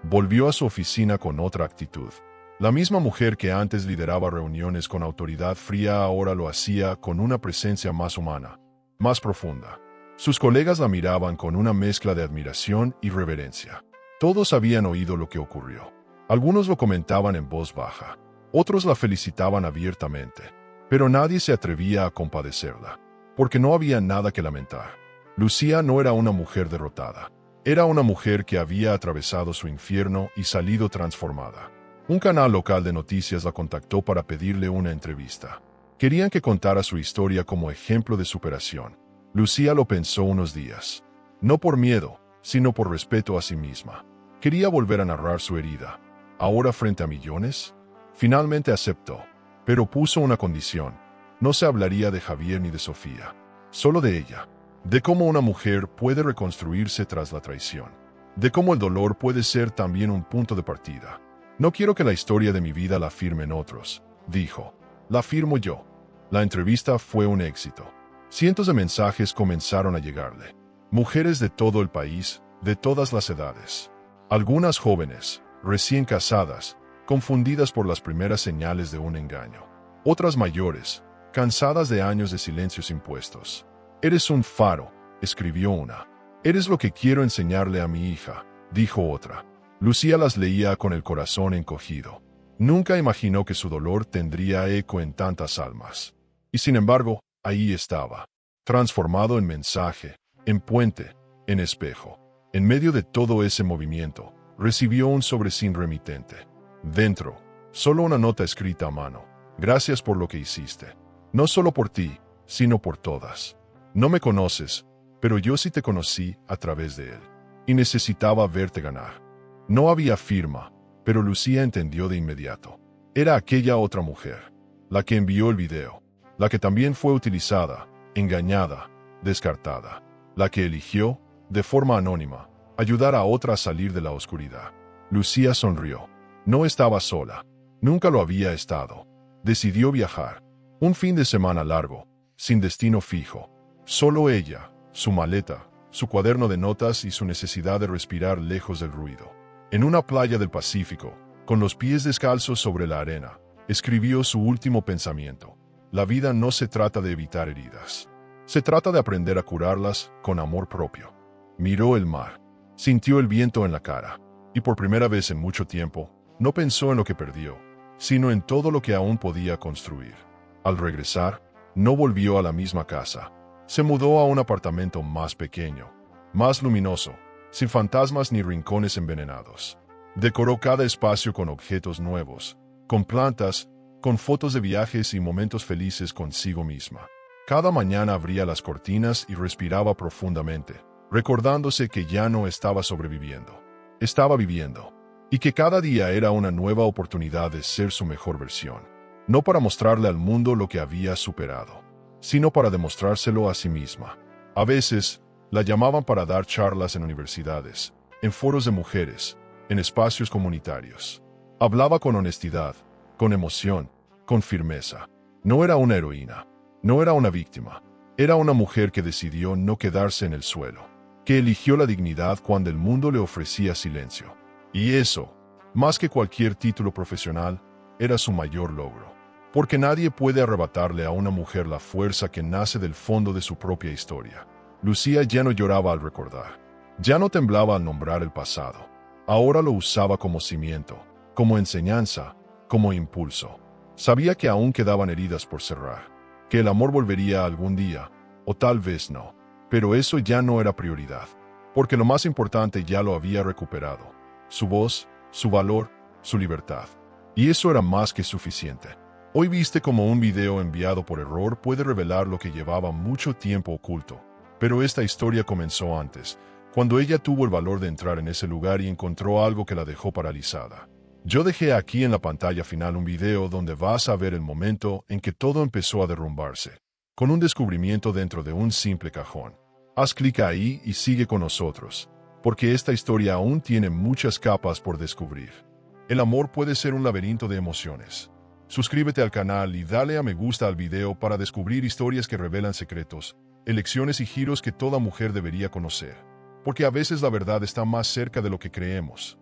Volvió a su oficina con otra actitud. La misma mujer que antes lideraba reuniones con autoridad fría ahora lo hacía con una presencia más humana, más profunda. Sus colegas la miraban con una mezcla de admiración y reverencia. Todos habían oído lo que ocurrió. Algunos lo comentaban en voz baja, otros la felicitaban abiertamente. Pero nadie se atrevía a compadecerla, porque no había nada que lamentar. Lucía no era una mujer derrotada. Era una mujer que había atravesado su infierno y salido transformada. Un canal local de noticias la contactó para pedirle una entrevista. Querían que contara su historia como ejemplo de superación. Lucía lo pensó unos días. No por miedo, sino por respeto a sí misma. Quería volver a narrar su herida. Ahora frente a millones. Finalmente aceptó. Pero puso una condición. No se hablaría de Javier ni de Sofía. Solo de ella. De cómo una mujer puede reconstruirse tras la traición. De cómo el dolor puede ser también un punto de partida. No quiero que la historia de mi vida la firmen otros, dijo. La firmo yo. La entrevista fue un éxito. Cientos de mensajes comenzaron a llegarle. Mujeres de todo el país, de todas las edades. Algunas jóvenes, recién casadas, confundidas por las primeras señales de un engaño. Otras mayores, cansadas de años de silencios impuestos. Eres un faro, escribió una. Eres lo que quiero enseñarle a mi hija, dijo otra. Lucía las leía con el corazón encogido. Nunca imaginó que su dolor tendría eco en tantas almas. Y sin embargo, ahí estaba, transformado en mensaje, en puente, en espejo. En medio de todo ese movimiento, recibió un sobre sin remitente. Dentro, solo una nota escrita a mano. Gracias por lo que hiciste. No solo por ti, sino por todas. No me conoces, pero yo sí te conocí a través de él. Y necesitaba verte ganar. No había firma, pero Lucía entendió de inmediato. Era aquella otra mujer, la que envió el video, la que también fue utilizada, engañada, descartada, la que eligió, de forma anónima, ayudar a otra a salir de la oscuridad. Lucía sonrió. No estaba sola. Nunca lo había estado. Decidió viajar. Un fin de semana largo, sin destino fijo. Solo ella, su maleta, su cuaderno de notas y su necesidad de respirar lejos del ruido. En una playa del Pacífico, con los pies descalzos sobre la arena, escribió su último pensamiento. La vida no se trata de evitar heridas. Se trata de aprender a curarlas con amor propio. Miró el mar. Sintió el viento en la cara. Y por primera vez en mucho tiempo, no pensó en lo que perdió, sino en todo lo que aún podía construir. Al regresar, no volvió a la misma casa. Se mudó a un apartamento más pequeño, más luminoso, sin fantasmas ni rincones envenenados. Decoró cada espacio con objetos nuevos, con plantas, con fotos de viajes y momentos felices consigo misma. Cada mañana abría las cortinas y respiraba profundamente, recordándose que ya no estaba sobreviviendo, estaba viviendo, y que cada día era una nueva oportunidad de ser su mejor versión, no para mostrarle al mundo lo que había superado, sino para demostrárselo a sí misma. A veces, la llamaban para dar charlas en universidades, en foros de mujeres, en espacios comunitarios. Hablaba con honestidad, con emoción, con firmeza. No era una heroína, no era una víctima, era una mujer que decidió no quedarse en el suelo, que eligió la dignidad cuando el mundo le ofrecía silencio. Y eso, más que cualquier título profesional, era su mayor logro. Porque nadie puede arrebatarle a una mujer la fuerza que nace del fondo de su propia historia. Lucía ya no lloraba al recordar. Ya no temblaba al nombrar el pasado. Ahora lo usaba como cimiento, como enseñanza, como impulso. Sabía que aún quedaban heridas por cerrar, que el amor volvería algún día, o tal vez no. Pero eso ya no era prioridad, porque lo más importante ya lo había recuperado. Su voz, su valor, su libertad. Y eso era más que suficiente. Hoy viste como un video enviado por error puede revelar lo que llevaba mucho tiempo oculto. Pero esta historia comenzó antes, cuando ella tuvo el valor de entrar en ese lugar y encontró algo que la dejó paralizada. Yo dejé aquí en la pantalla final un video donde vas a ver el momento en que todo empezó a derrumbarse, con un descubrimiento dentro de un simple cajón. Haz clic ahí y sigue con nosotros, porque esta historia aún tiene muchas capas por descubrir. El amor puede ser un laberinto de emociones. Suscríbete al canal y dale a me gusta al video para descubrir historias que revelan secretos, elecciones y giros que toda mujer debería conocer. Porque a veces la verdad está más cerca de lo que creemos.